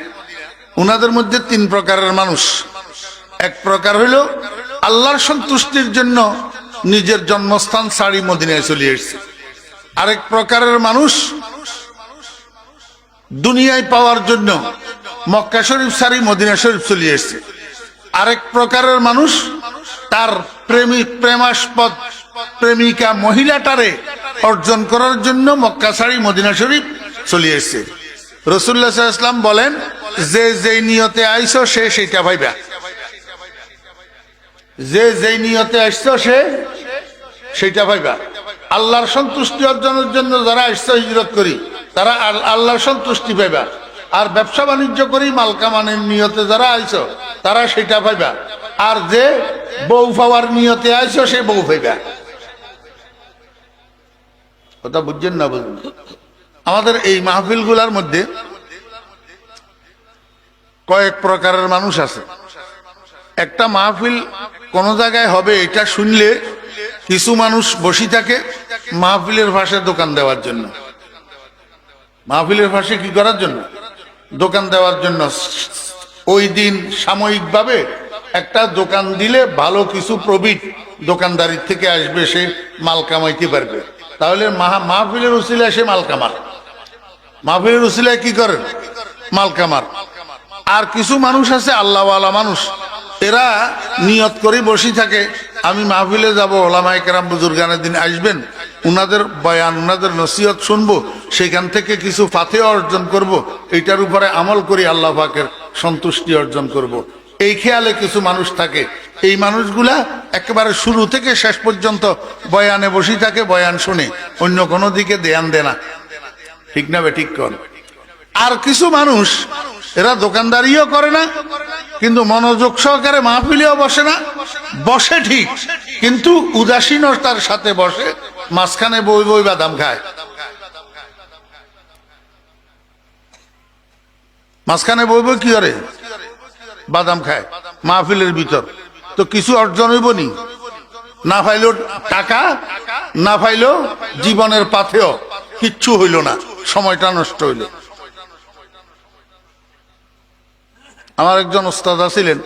উনাদের মধ্যে তিন প্রকারের মানুষ। এক প্রকার হইল আল্লাহর সন্তুষ্টির জন্য নিজের জন্মস্থান ছাড়ি মদিনায় চলে এসেছে। আরেক প্রকারের মানুষ দুনিয়ায় পাওয়ার জন্য মক্কা শরীফ ছাড়ি মদিনা শরীফ চলে এসেছে। আরেক প্রকারের মানুষ তার প্রেমাস্পদ প্রেমিকা মহিলাটারে অর্জন করার জন্য মক্কা ছাড়ি মদিনা শরীফ চলে এসেছে। রাসূলুল্লাহ সাল্লাল্লাহু আলাইহি ওয়াসাল্লাম বলেন, যে যেই নিয়তে আইছো সে সেটা পাইবা। যে যেই নিয়তে আসছো সে সেটা পাইবা। আল্লাহর সন্তুষ্টি অর্জনের জন্য যারা আসছো হিজরত করি, তারা আল্লাহর সন্তুষ্টি পাইবা। আর ব্যবসা বাণিজ্য করি মাল কামানের নিয়তে যারা আইছো, তারা সেটা পাইবা। আর যে বউ পাওয়ার নিয়তে আইছো সে বউ পাইবা। কথা বুঝছেন না? বুঝুন। আমাদের এই মাহফিল গুলার মধ্যে কয়েক প্রকারের মানুষ আছে। একটা মাহফিল কোন জায়গায় হবে এটা শুনলে কিছু মানুষ বসে থাকে মাহফিলের পাশে দোকান দেওয়ার জন্য। মাহফিলের পাশে কি করার জন্য? দোকান দেওয়ার জন্য। ওই দিন সাময়িকভাবে একটা দোকান দিলে ভালো কিছু প্রফিট দোকানদারির থেকে আসবে, সে মাল কামাইতে পারবে। তাহলে মাহফিলের উসিলায় সে মাল কামার। মাহফিলের উসিলায় কি করেন? মাল কামার। আর কিছু মানুষ আছে আল্লাহওয়ালা মানুষ, এরা নিয়ত করে বসে থাকে, আমি মাহফিলে যাব, ওলামায়ে কেরাম বুজুর্গানের দিন আসবেন, উনাদের বয়ান উনাদের নসিহত শুনবো, সেখান থেকে কিছু ফাতেহা অর্জন করব, এইটার উপরে আমল করি আল্লাহ পাকের সন্তুষ্টি অর্জন করব। এই খেয়ালে কিছু মানুষ থাকে। এই মানুষগুলা একেবারে শুরু থেকে শেষ পর্যন্ত বয়ানে বসে থাকে, বয়ান শুনে, অন্য কোনো দিকে ধ্যান দেয় না। ঠিক না? ঠিক কর। আর কিছু মানুষ এরা দোকানদারিও করে না, কিন্তু মনোযোগ সহকারে মাহফিলেও বসে না, বসে ঠিক কিন্তু উদাসীনতার সাথে বসে, মাঝখানে বই বই বাদাম খায়। মাঝখানে বই বই কি করে? বাদাম খায় মাহফিলের ভিতর। তো কিছু অর্জন হইব নি? না পাইল টাকা, না পাইল জীবনের পাথেও, কিচ্ছু হইল না, সময়টা নষ্ট হইল। আমার একজন ওস্তাদ আছিলেন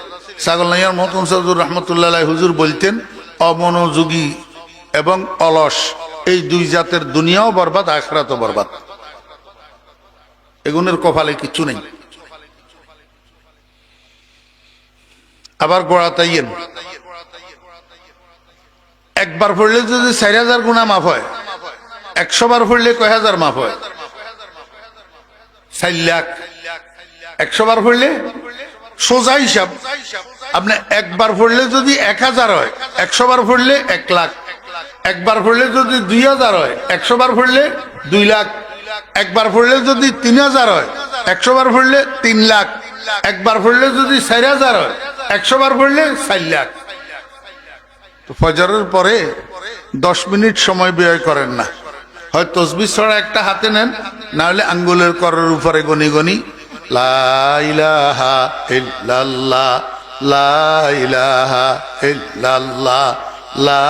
ছাগলনাইয়ার মহতম সদুর রহমতুল্লাহ আলাইহি, হুজুর বলতেন, অমনোযোগী এবং অলস এই দুই জাতের দুনিয়াও বরবাদ, আখিরাতও বরবাদ। এগুনের কপালে কিচ্ছু নেই। আবার গোড়াতাইয়েন, একবার পড়লে যদি 4000 গুণা মাফ হয়, 100 বার পড়লে কয় হাজার মাফ হয়? 4 লাখ। 100 বার পড়লে সোজা হিসাব, আপনি একবার পড়লে যদি 1000 হয়, 100 বার পড়লে 1 লাখ। একবার পড়লে যদি 2000 হয়, 100 বার পড়লে 2 লাখ। একবার পড়লে যদি 3000 হয়, 100 বার পড়লে 3 লাখ। একবার পড়লে যদি 4000 হয়, 100 বার পড়লে 4 লাখ। তো ফজরের পরে 10 মিনিট সময় ব্যয় করেন না, হয় তসবিহ ছড়া একটা হাতে নেন, না হলে আঙ্গুলের করের উপরে গনি গনি লা ইলাহা ইল্লাল্লাহ, লা ইলাহা ইল্লাল্লাহ, লা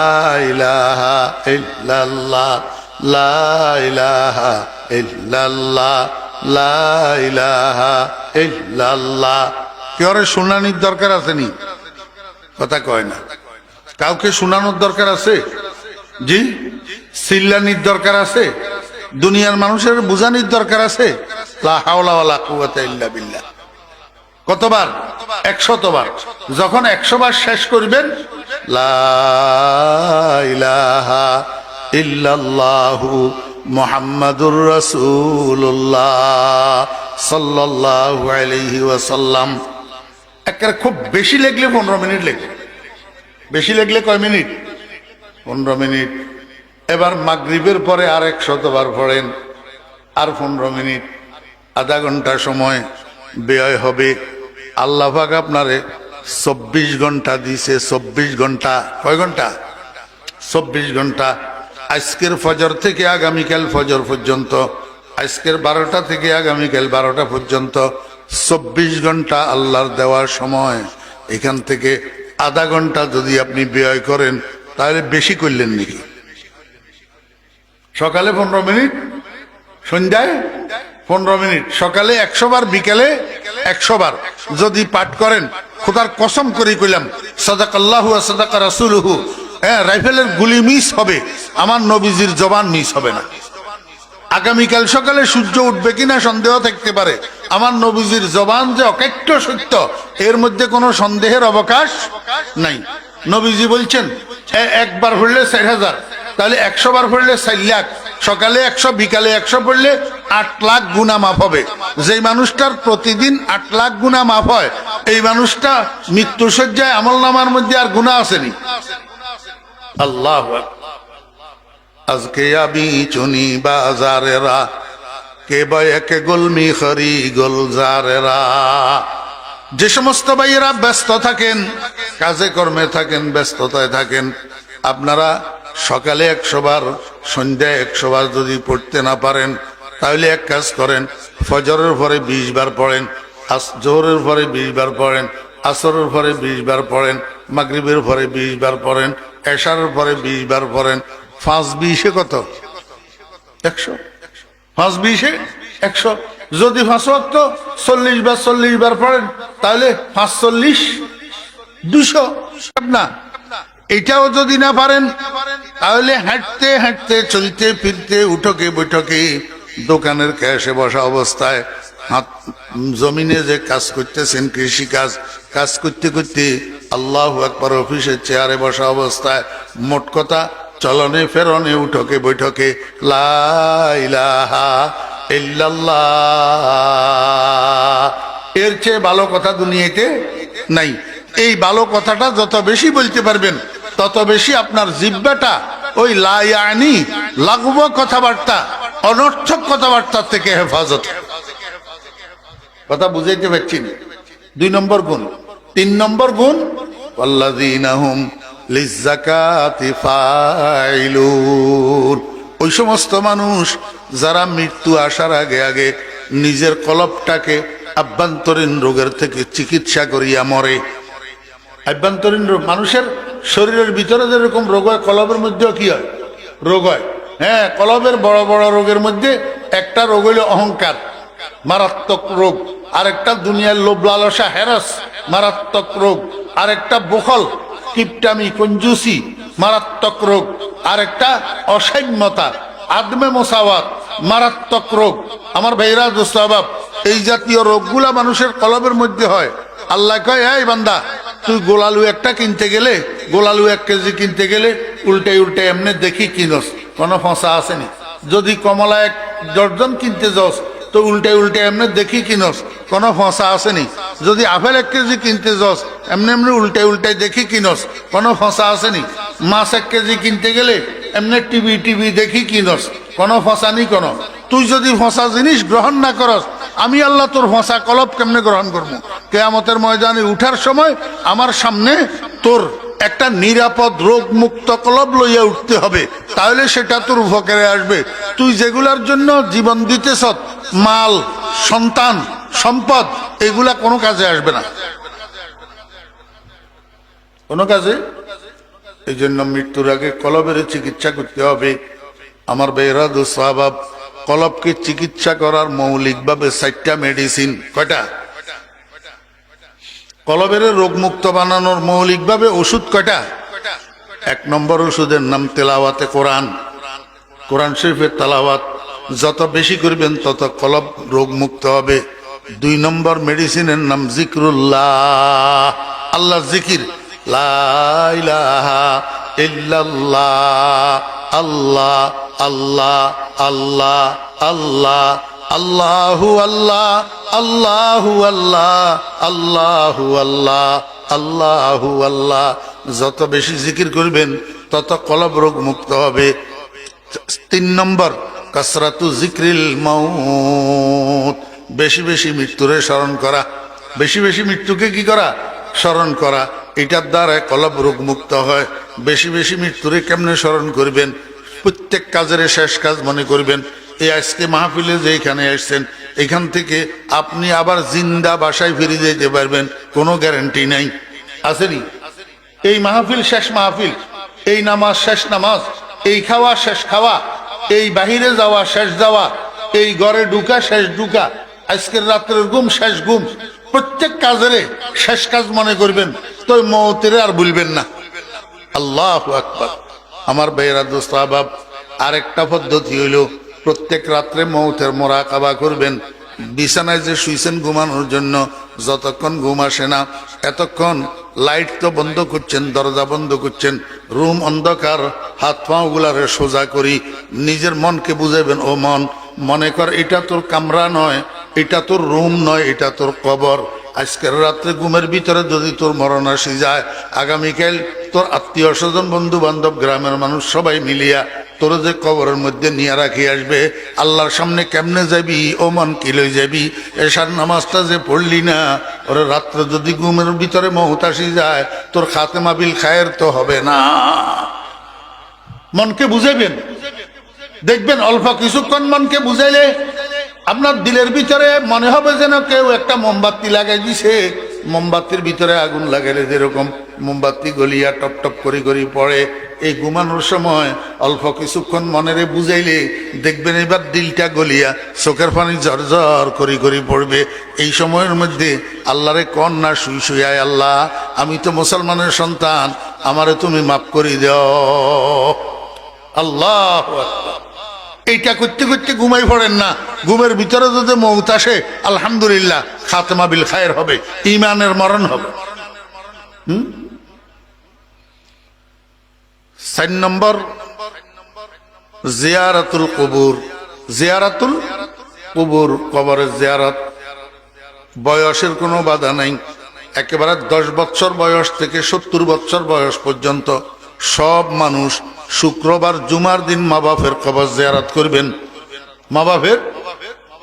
ইলাহা ইল্লাল্লাহ, লা ইলাহা ইল্লাল্লাহ, লা ইলাহা ইল্লাল্লাহ। কেউ শুনানির দরকার আছে নি? কথা কয় না। কাউকে শোনানোর দরকার আছে? জি। চিল্লানির দরকার আছে? দুনিয়ার মানুষের বুঝানির দরকার আছে? লা হাওলা ওয়ালা কুওয়াতা ইল্লা বিল্লাহ। কতবার? 100 বার। যখন 100 বার শেষ করবেন, লা ইলাহা ইল্লাল্লাহু মুহাম্মাদুর রাসূলুল্লাহ সাল্লাল্লাহু আলাইহি ওয়াসাল্লাম। একটা খুব বেশি লাগলে 15 মিনিট লাগবে। বেশি লাগলে কয় মিনিট? 15 মিনিট। এবার মাগরিবের পরে আর 100 বার পড়েন, আর 15 মিনিট, আধা ঘন্টা সময় ব্যয় হবে। আল্লাহ পাক আপনারে 24 ঘন্টা দিছে। 24 ঘন্টা, কয় ঘন্টা? 24 ঘন্টা। আজকের ফজর থেকে আগামীকাল ফজর পর্যন্ত, আজকের 12টা থেকে আগামীকাল 12টা পর্যন্ত 24 ঘন্টা আল্লাহর দেওয়ার সময়। এখান থেকে আধা ঘন্টা যদি আপনি ব্যয় করেন তাহলে বেশি করলেন নাকি? সকালে 15 মিনিট, সন্ধ্যায় 15 মিনিট, সকালে 100 বার, বিকেলে 100 বার যদি পাঠ করেন, খোদার কসম করে কইলাম, সাদাকাল্লাহু ওয়া সাদাকা রাসূলুহু, রাইফেলের গুলি মিস হবে, আমার নবীজির জবান মিস হবে না। আগামীকাল সকালে সূর্য উঠবে কিনা সন্দেহ থাকতে পারে, আমার নবীজির জবান যে অকাট্য সত্য, এর মধ্যে কোনো সন্দেহের অবকাশ নাই। নবীজি বলছেন একবার পড়লে 4000, তাহলে 100 বার পড়লে 4 লাখ, সকালে 100 বিকালে 100 পড়লে 8 লাখ গুনাহ মাফ হবে। যেই মানুষটার প্রতিদিন 8 লাখ গুনাহ মাফ হয়, এই মানুষটা মৃত্যুশয্যায় আমলনামার মধ্যে আর গুনাহ আসেনি। আল্লাহু আকবার। আজকে আবি চুনি বাজারেরা, কে বয়কে গুলমি খরি গুলজারেরা। যে সমস্ত ভাইয়েরা ব্যস্ত থাকেন, কাজে কর্মে থাকেন, ব্যস্ততায় থাকেন, আপনারা সকালে 100 বার, সন্ধ্যায় 100 বার যদি পড়তে না পারেন, তাহলে এক কাজ করেন, ফজরের পরে 20 বার পড়েন, জোহরের পরে 20 বার পড়েন, আসরের পরে 20 বার পড়েন, মাগরিবের পরে 20 বার পড়েন, এশারের পরে 20 বার পড়েন। 5 20 কত? 100। 5 20 100। যদি 5 ওয়াক্ত 40 বার পড়েন, তাহলে 5 40 200 না। এটাও যদি না পারেন, তাহলে হাঁটতে হাঁটতে, চলতে ফিরতে, উঠকে বৈঠকে, দোকানের ক্যাশে বসা অবস্থায়, হাত জমিনে যে কাজ করতেছেন, কৃষি কাজ, কাজ করতে করতে, আল্লাহু আকবার, অফিসের চেয়ারে বসা অবস্থায়, মোট কথা চলনে ফেরনে, উঠকে বৈঠকে লা ইলাহা ইল্লাল্লাহ, এর চেয়ে ভালো কথা দুনিয়াতে নাই। এই ভালো কথাটা যত বেশি বলতে পারবেন, তত বেশি আপনার জিহ্বাটা ওই লা ইয়ানি লাগব কথাবার্তা, অনর্থক কথাবার্তা থেকে হেফাজত। কথা বুঝাইতে পারছি না? 2 নম্বর গুণ। 3 নম্বর গুণ, ওয়াল্লাযীনা হুম লিযাকাতি ফাইলুন, ওই সমস্ত মানুষ যারা মৃত্যু আসার আগে আগে নিজের কলবটাকে আভ্যন্তরীণ রোগের থেকে চিকিৎসা করিয়া মরে। আভ্যন্তরীণ রোগ, মানুষের শরীরের ভিতরে যেরকম রোগ হয়, কলবের মধ্যেও কি হয়? রোগ হয়। হ্যাঁ, কলবের বড় বড় রোগের মধ্যে একটা রোগ হইল অহংকার, মারাত্মক রোগ। আরেকটা দুনিয়ার লোভ লালসা, হেরাস, মারাত্মক রোগ। আরেকটা বখল, কিপটামি, কঞ্জুসি, মারাত্মক রোগ। আরেকটা অসাম্যতা, আদমে মোসাওয়াত, মারাত্মক রোগ। আমার ভাইরা, দোস্ত আহবাব, এই জাতীয় রোগগুলা মানুষের কলবের মধ্যে হয়। আল্লাহ কয়, এই বান্দা, তুই গোলালু একটা কিনতে গেলে, গোলালু 1 কেজি কিনতে গেলে উল্টে উল্টে এমনি দেখি কিনস, কোনো ফসা আসেনি। যদি কমলা 1 ডজন কিনতে যাস, তো উল্টে উল্টে এমনি দেখি কিনস, কোনো ফসা আসেনি। যদি আপেল 1 কেজি কিনতে যাস, এমনি এমনি উল্টে উল্টে দেখি কিনস, কোনো ফসা আসেনি। মাছ 1 কেজি কিনতে গেলে এমনি টিভি দেখি কিনস, কোনো ফসা নি কোনো। তুই যদি ফসা জিনিস গ্রহণ না করস, আমি আল্লাহ তোর ফসা কলব কেমনে গ্রহণ করবো? কিয়ামতের ময়দানে উঠার সময় আমার সামনে তোর একটা নিরাপদ রোগ মুক্ত কলব লইয়া উঠতে হবে, তাহলে সেটা তোর উপকারে আসবে। তুই যেগুলার জন্য জীবন দিতেছ, মাল, সন্তান, সম্পদ, এগুলা কোনো কাজে আসবে না, কোনো কাজে। এই জন্য মৃত্যুর আগে কলবের চিকিৎসা করতে হবে। আমার ভাইরা, দোস্ত আহবাব, কলবকে চিকিৎসা করার মৌলিকভাবে 4টা মেডিসিন। কয়টা? কলবের রোগ মুক্ত বানানোর মৌলিকভাবে ওষুধ কয়টা? 1 নম্বর ওষুধের নাম তেলাওয়াতে কোরআন। কোরআন শরীফের তেলাওয়াত যত বেশি করবেন, তত কলব রোগ মুক্ত হবে। 2 নম্বর মেডিসিনের নাম জিক্রুল্লাহ, আল্লাহ জিকির। লা ইলাহা ইল্লাল্লাহ, আল্লাহ আল্লাহ আল্লাহ আল্লাহ, আল্লাহু আল্লাহ, আল্লাহু আল্লাহ, আল্লাহু আল্লাহ, আল্লাহু আল্লাহ। যত বেশি জিকির করবেন, তত কলব রোগ মুক্ত হবে। তিন নম্বর কাসরাতু যিকরিল মাউত, বেশি বেশি মৃত্যুরে স্মরণ করা, বেশি বেশি মৃত্যুকে কি করা, স্মরণ করা। এটার দ্বারা কলব রোগ মুক্ত হয়। বেশি বেশি মৃত্যুরে কেমনে স্মরণ করবেন? প্রত্যেক কাজের শেষ কাজ মনে করবেন। এই আজকে মাহফিলে যে এখানে আসছেন, এখান থেকে আপনি আবার জিন্দা বাসায় ফিরে যেতে পারবেন, কোনো গ্যারান্টি নাই, আসেনি? এই মাহফিল শেষ মাহফিল, এই নামাজ শেষ নামাজ, এই খাওয়া শেষ খাওয়া, এই বাহিরে যাওয়া শেষ যাওয়া, এই ঘরে ঢুকা শেষ ঢুকা, আজকের রাত্রের ঘুম শেষ ঘুম। প্রত্যেক কাজের শেষ কাজ মনে করবেন, তো মওতের আর ভুলবেন না। আল্লাহু আকবার। আমার ভাইয়েরা, দোস্ত আহবাব, আরেকটা পদ্ধতি হইল প্রত্যেক রাত্রে মওতের মোরাকাবা করবেন। বিছানায় যে শুইছেন ঘুমানোর জন্য, যতক্ষণ ঘুম আসে না এতক্ষণ লাইট তো বন্ধ করছেন, দরজা বন্ধ করছেন, রুম অন্ধকার, হাত পা গুলারে সোজা করি নিজের মনকে বুঝাবেন, ও মন, মনে কর এটা তোর কামরা নয়, এটা তোর রুম নয়, এটা তোর কবর। আজকের রাত্রে ঘুমের ভিতরে যদি তোর মরণ আসি যায়, আগামীকাল তোর আত্মীয় স্বজন বন্ধু বান্ধব গ্রামের মানুষ সবাই মিলিয়া তোর যে কবরের মধ্যে নিয়ে রাখি আসবে, আল্লাহর সামনে কেমনে যাবি? ও মন, কি লই যাবি? এশার নামাজটা যে পড়লি না, ওরে রাত্রে যদি ঘুমের ভিতরে মওত আসি যায়, তোর খাতেমা বিল খায়ের তো হবে না। মনকে বুঝাইবেন, দেখবেন অল্প কিছুক্ষণ মনকে বুঝাইলে আপনার দিলের ভিতরে মনে হবে যেন কেউ একটা মোমবাতি লাগাই দিছে। মোমবাতির ভিতরে আগুন লাগাইলে যেরকম মোমবাতি গলিয়া টপ টপ করে করে পড়ে, এই ঘুমানোর সময় অল্প কিছুক্ষণ মনেরে বুঝাইলে দেখবেন এবার দিলটা গলিয়া চোখের পানি ঝরঝর করে করে পড়বে। এই সময়ের মধ্যে আল্লাহরে কন না শুই শুয়ায়, আল্লাহ আমি তো মুসলমানের সন্তান, আমারে তুমি মাফ করে দাও। আল্লাহু আকবার। এইটা করতে করতে ঘুমাই পড়েন না। ঘুমের ভিতরে যদি মওত আসে, আলহামদুলিল্লাহ, খাতেমা বিল খায়ের হবে, ঈমানের মরণ হবে। 4 নম্বর জিয়ারাতুল কুবুর। জিয়ারাতুল কুবুর, কবরের জিয়ারত। বয়সের কোনো বাধা নাই। একেবারে 10 বছর বয়স থেকে 70 বছর বয়স পর্যন্ত সব মানুষ শুক্রবার জুমার দিন মা বাপের কবর জিয়ারত করবেন। মা বাপের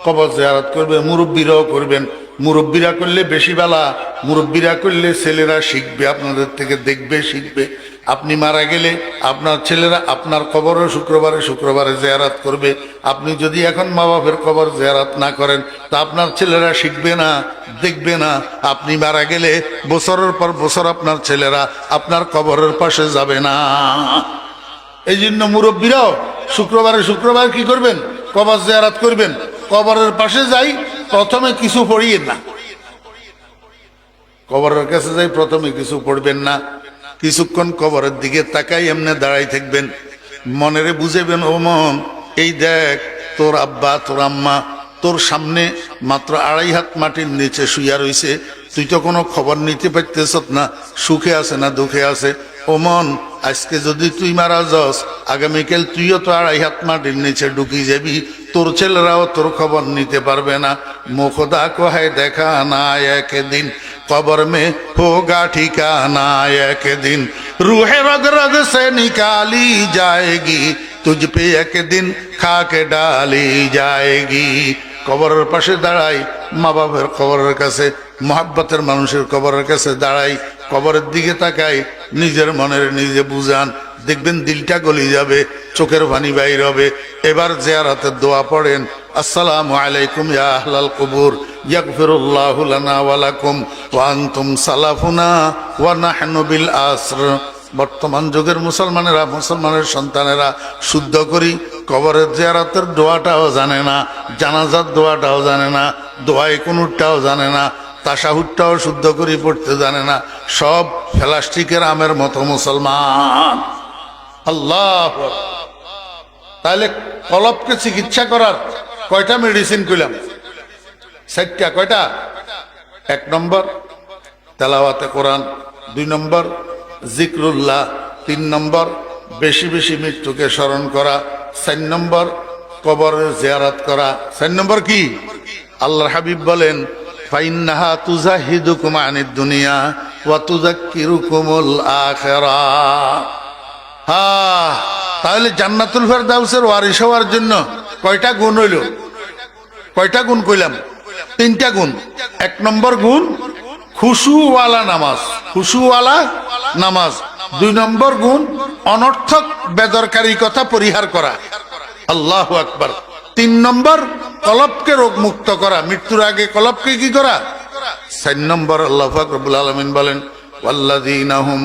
কবর জিয়ারত করবে, মুরব্বীরাও করবেন। মুরব্বীরা করলে বেশি বেলা, মুরব্বীরা করলে ছেলেরা শিখবে, আপনাদের থেকে দেখবে, শিখবে। আপনি মারা গেলে আপনার ছেলেরা আপনার কবরও শুক্রবারে শুক্রবারে জিয়ারত করবে। আপনি যদি এখন মা বাপের কবর জিয়ারত না করেন, তা আপনার ছেলেরা শিখবে না, দেখবে না। আপনি মারা গেলে বছরের পর বছর আপনার ছেলেরা আপনার কবরের পাশে যাবে না। এই জন্য মুরব্বীরাও শুক্রবারে শুক্রবার কি করবেন? কবর জিয়ারত করবেন। কবরের পাশে যাই, প্রথমে কিছু পড়িয়েন না। কবরের কাছে যাই, প্রথমে কিছু পড়বেন না। কিছুক্ষণ কবরের দিকে তাকাই এমনি দাঁড়াই থাকবেন। মনেরে বুঝাবেন, ও মন, এই দেখ তোর আব্বা তোর আম্মা তোর সামনে মাত্র 2.5 হাত মাটির নিচে শুইয়া রইছে, তুই তো কোনো খবর নিতে পারতেছ না, সুখে আছে না দুঃখে আছে। ও মন, আজকে যদি তুই মারা যাস, আগামীকাল তুইও তো 2.5 হাত মাটির নিচে ঢুকি যাবি, তোর ছেলেরাও তোর খবর নিতে পারবে না। মুখদা को है देखा ना एक दिन, कब्र में होगा ठिकाना एक दिन, रूह रग रग से निकाली जाएगी, तुझ पे एक दिन खाके डाली जाएगी। কবরের পাশে দাঁড়াই, মা বাবার কবরের কাছে, মহাব্বতের মানুষের কবরের কাছে দাঁড়াই, কবরের দিকে তাকাই, নিজের মনের নিজে বুঝান, দেখবেন দিলটা গলি যাবে, চোখের পানি বাইর হবে। এবার জিয়ারতের দোয়া পড়েন, আসসালামু আলাইকুম ইয়া আহলাল কুবুর, ইয়াগফিরুল্লাহু লানা ওয়া লাকুম ওয়া আনতুম সালাফুনা ওয়া নাহনু বিল আসর। বর্তমান যুগের মুসলমানেরা, মুসলমানের সন্তানেরা শুদ্ধ করি কবরের জিয়ারতের দোয়াটাও জানে না, জানাজার দোয়াটাও জানে না, দোয়াই কোনটাও জানে না, তাশাহুদটাও শুদ্ধ করে পড়তে জানে না। সব প্লাস্টিকের আমের মতো মুসলমান। আল্লাহ। তাহলে কলবকে চিকিৎসা করার কয়টা মেডিসিন কইলাম? 4টা। কয়টা? 1 নম্বর তেলাওয়াতে কোরআন, 2 নম্বর জিক্রুল্লাহ, 3 নম্বর বেশি বেশি মৃত্যুকে স্মরণ করা, 4 নম্বর কবরের জিয়ারত করা। 4 নম্বর কি? আল্লাহর হাবিব বলেন, ফাইন্নাহা তুজাহিদুকুম আনিদ দুনিয়া ওয়া তুযাক্কিরুকুমুল আখিরাহ। তাহলে জান্নাতুল ফেরদাউসের ওয়ারিস হওয়ার জন্য কয়টা গুণ হইল? কয়টা গুণ কইলাম? তিনটা গুণ। এক নম্বর গুণ খুশুওয়ালা নামাজ, খুশুওয়ালা নামাজ। দুই নম্বর গুণ অনর্থক বেদরকারী কথা পরিহার করা, আল্লাহু আকবার। তিন নম্বর কলবকে রোগ মুক্ত করা, মৃত্যুর আগে কলবকে কি করা। চার নম্বর আল্লাহ পাক রব্বুল আলামিন বলেন ওয়াল্লাযীনা হুম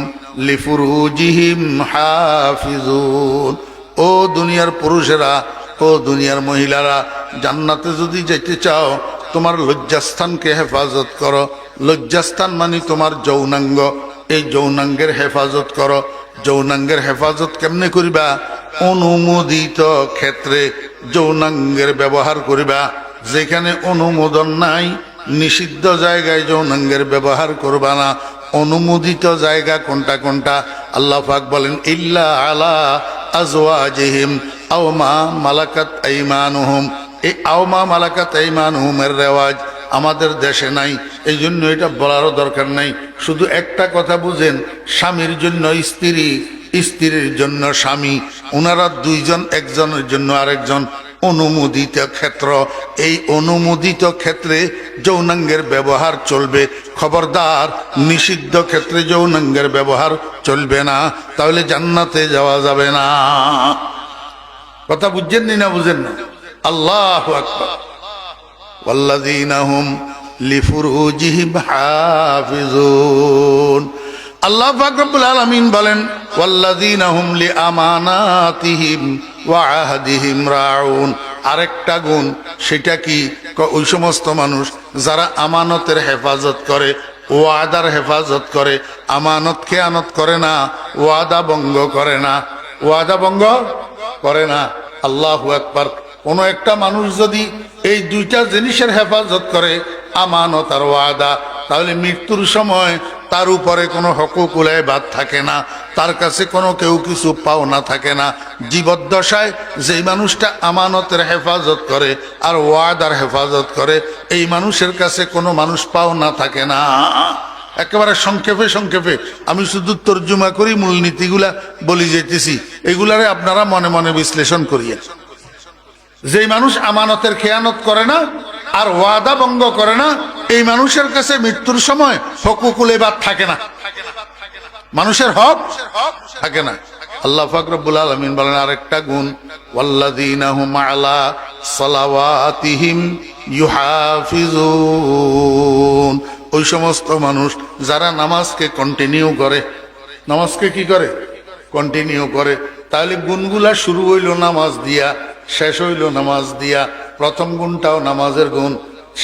লিফুরুজিহিম হাফিজুন। ও দুনিয়ার পুরুষেরা, ও দুনিয়ার মহিলারা, জান্নাতে যদি যেতে চাও তোমার লজ্জাস্থানকে হেফাজত করো। লজ্জাস্থান মানে তোমার যৌনাঙ্গ, এই যৌনাঙ্গের হেফাজত করো। যৌনাঙ্গের হেফাজত কেমনে করিবা? অনুমোদিত ক্ষেত্রে যৌনাঙ্গের ব্যবহার করিবা। যেখানে অনুমোদন নাই, নিষিদ্ধ জায়গায় যৌনাঙ্গের ব্যবহার করবা না। অনুমোদিত জায়গা কোনটা কোনটা? আল্লাহ পাক বলেন ইল্লা আলা আজওয়াজিহিম আও মা মালাকাত আইমানুহুম। এই আও মা মালাকাত আইমানুহুমের রেওয়াজ আমাদের দেশে নাই, এই জন্য এটা বলারও দরকার নাই। শুধু একটা কথা বুঝেন, স্বামীর জন্য স্ত্রী, স্ত্রীর জন্য স্বামী, ওনারা দুইজন, একজনের জন্য আরেকজন। অনুমোদিত ক্ষেত্র, এই অনুমোদিত ক্ষেত্রে যৌনাঙ্গের ব্যবহার চলবে। খবরদার, নিষিদ্ধ ক্ষেত্রে যৌনাঙ্গের ব্যবহার চলবে না, তাহলে জান্নাতে যাওয়া যাবে না। কথা বুঝছেন না? বুঝেন না? আল্লাহু আকবার। ওয়াল্লাযীনা হুম লিফুরুজিহিম হাফিজুন। আল্লাহ পাক রব্বুল আলামিন বলেন ওয়াল্লাযীনা হুম লিআমানাতিহিম ওয়া আহদিহিম রাউন। আরেকটা গুণ, সেটা কি? ওই সমস্ত মানুষ যারা আমানতের হেফাজত করে, ওয়াদার হেফাজত করে, আমানত খেয়ানত করে না, ওয়াদা ভঙ্গ করে না, ওয়াদা ভঙ্গ করে না। আল্লাহু আকবার। কোন একটা মানুষ যদি এই দুইটা জিনিসের হেফাজত করে, আমানত আর ওয়াদা, তাহলে মৃত্যুর সময় তার উপরে কোনো হকুকুল ইবাদ থাকে না, তার কাছে কোনো কেউ কিছু পাওনা থাকে না। জীবদ্দশায় যেই মানুষটা আমানতের হেফাজত করে আর ওয়াদার হেফাজত করে, এই মানুষের কাছে কোনো মানুষ পাওনা থাকে না। একেবারে সংক্ষেপে সংক্ষেপে আমি শুধু তর্জমা করি, মূলনীতিগুলা বলি যেতেছি, এগুলারে আপনারা মনে মনে বিশ্লেষণ করিয়া। যেই মানুষ আমানতের খেয়ানত করে না আর ওয়াদা ভঙ্গ করে না, এই মানুষের কাছে মৃত্যুর সময় হকুকুল ইবাদ থাকে না, মানুষের হক থাকে না। আল্লাহ পাক রব্বুল আলামিন বলেন আরেকটা গুণ ওয়াল্লাযীনা হুম আলা সালাওয়াতিহিম ইউহাফিজুন। ওই সমস্ত মানুষ যারা নামাজকে কন্টিনিউ করে, নামাজকে কি করে? কন্টিনিউ করে। তাহলে গুণগুলা শুরু হইল নামাজ দিয়া, শেষ হইল নামাজ দিয়া। প্রথম গুণটাও নামাজের গুণ,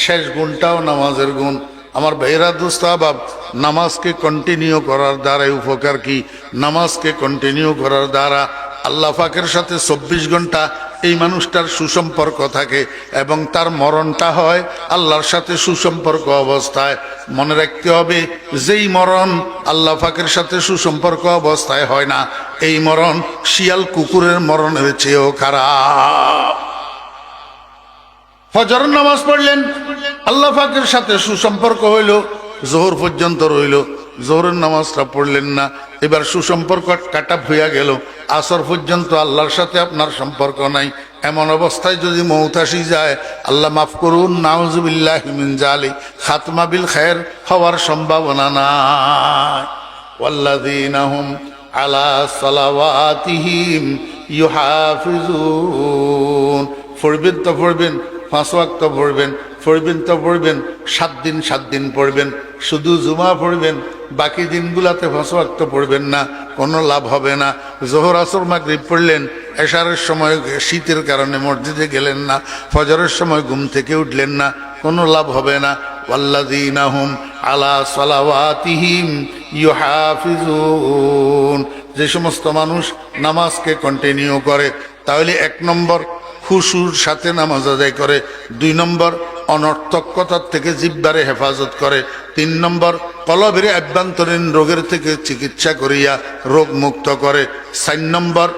শেষ গুণটাও নামাজের গুণ। আমার ভাইরা দোস্ত আহবাব, নামাজকে কন্টিনিউ করার দ্বারা উপকার কি? নামাজকে কন্টিনিউ করার দ্বারা আল্লাহ পাকের সাথে 24 ঘন্টা এই মানুষটার সুসম্পর্ক থাকে এবং তার মরণটা হয় আল্লাহর সাথে সুসম্পর্ক অবস্থায়। মনে রাখতে হবে, যেই মরণ আল্লাহ পাকের সাথে সুসম্পর্ক অবস্থায় হয় না, এই মরণ শিয়াল কুকুরের মরণের চেয়েও খারাপ। ফজরের নামাজ পড়লেন, আল্লাহ পাকের সাথে সুসম্পর্ক হইল, জোহর পর্যন্ত রইল, জোহরের নামাজটা পড়লেন না, এবার সুসম্পর্ক কাটা হইয়া গেল। আসর পর্যন্ত আল্লাহর সাথে আপনার সম্পর্ক নাই। এমন অবস্থায় যদি মউত আসি যায়, আল্লাহ মাফ করুন, নাউজুবিল্লাহি মিন যালিক, খাতমা বিল খায়র হওয়ার সম্ভাবনা নাই। ওয়াল্লাযীনা হুম আলা সালাওয়াতিহিম ইউহাফিজুন। পড়বেন তো পড়বেন, 5 ওয়াক্ত পড়বেন, পড়বেন তো পড়বেন, 7 দিন 7 দিন পড়বেন। শুধু জুমা পড়বেন, বাকি দিনগুলাতে 5 ওয়াক্ত পড়বেন না, কোনো লাভ হবে না। জোহর আসর মাগরিব পড়লেন, এশারের সময় শীতের কারণে মসজিদে গেলেন না, ফজরের সময় ঘুম থেকে উঠলেন না, কোনো লাভ হবে না। ওয়াল্লাযীনা হুম আলা সালাওয়াতিহিম ইউহাফিজুন। যে সমস্ত মানুষ নামাজকে কন্টিনিউ করে, তাহলে 1 নম্বর খুশুর সাথে নামাজ আদায় করে, 2 নম্বর অনর্থক কথার থেকে জিহ্বারে হেফাজত করে, 3 নম্বর কলবের আভ্যন্তরীণ রোগের থেকে চিকিৎসা করিয়া রোগ মুক্ত করে, 4 নম্বর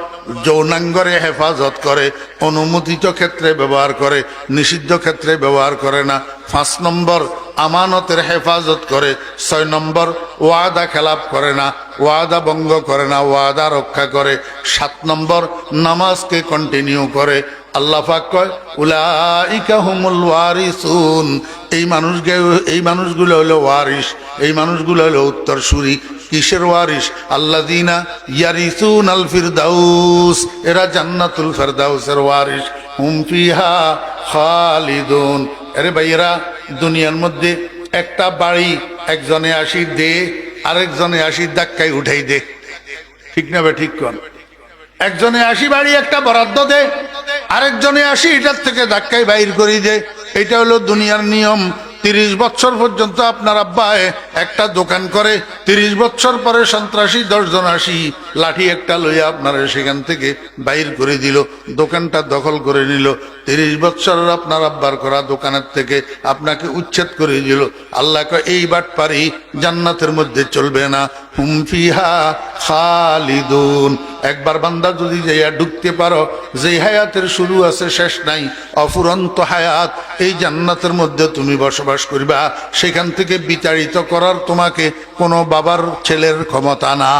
যৌনাঙ্গরে হেফাজত করে, অনুমোদিত ক্ষেত্রে ব্যবহার করে, নিষিদ্ধ ক্ষেত্রে ব্যবহার করে না, 5 নম্বর আমানতের হেফাজত করে, 6 নম্বর ওয়াদা খেলাপ করে না, ওয়াদা ভঙ্গ করে না, ওয়াদা রক্ষা করে। 7 নম্বর, নামাজকে কন্টিনিউ করে। আল্লাহ পাক কয় উলাইকা হুমুল ওয়ারিসুন, এই মানুষগুলো হলো ওয়ারিস, এই মানুষগুলো হলো উত্তরসূরি। কিসের ওয়ারিস? আল্লাযীনা ইয়ারিসুনাল ফিরদাউস, এরা জান্নাতুল ফিরদাউসের ওয়ারিস। হুম ফিহা খালিদুন। আরে ভাইয়েরা, দুনিয়ার মধ্যে একটা বাড়ি একজনে আসি দে, আরেকজনে আসি ধাক্কায় উঠাই দে, ঠিক না? ঠিক কোন একজনে আসি বাড়ি একটা বরাদ্দ দে, আরেকজনে আসি এটার থেকে ধাক্কায় বাইর করি দে। এটা হলো দুনিয়ার নিয়ম। 30 বছর পর্যন্ত আপনার আব্বায় একটা দোকান করে, 30 বছর পরে সন্ত্রাসী 10 জন আসি লাঠি একটা লইয়া আপনারা সেখান থেকে বাইর করে দিল, দোকানটা দখল করে নিল। 30 বছর আপনার আব্বার করা দোকানের থেকে আপনাকে উচ্ছেদ করে দিল। আল্লাহ কয় এই বাটপারি জান্নাতের মধ্যে চলবে না। হুম ফিহা খালিদুন। একবার বান্দা যদি যাইয়া ঢুকতে পারো, যে হায়াতের শুরু আছে শেষ নাই, অফুরন্ত হায়াত, এই জান্নাতের মধ্যে তুমি বসবাস করবা। সেখান থেকে বিতাড়িত করার তোমাকে কোনো বাবার ছেলের ক্ষমতা না।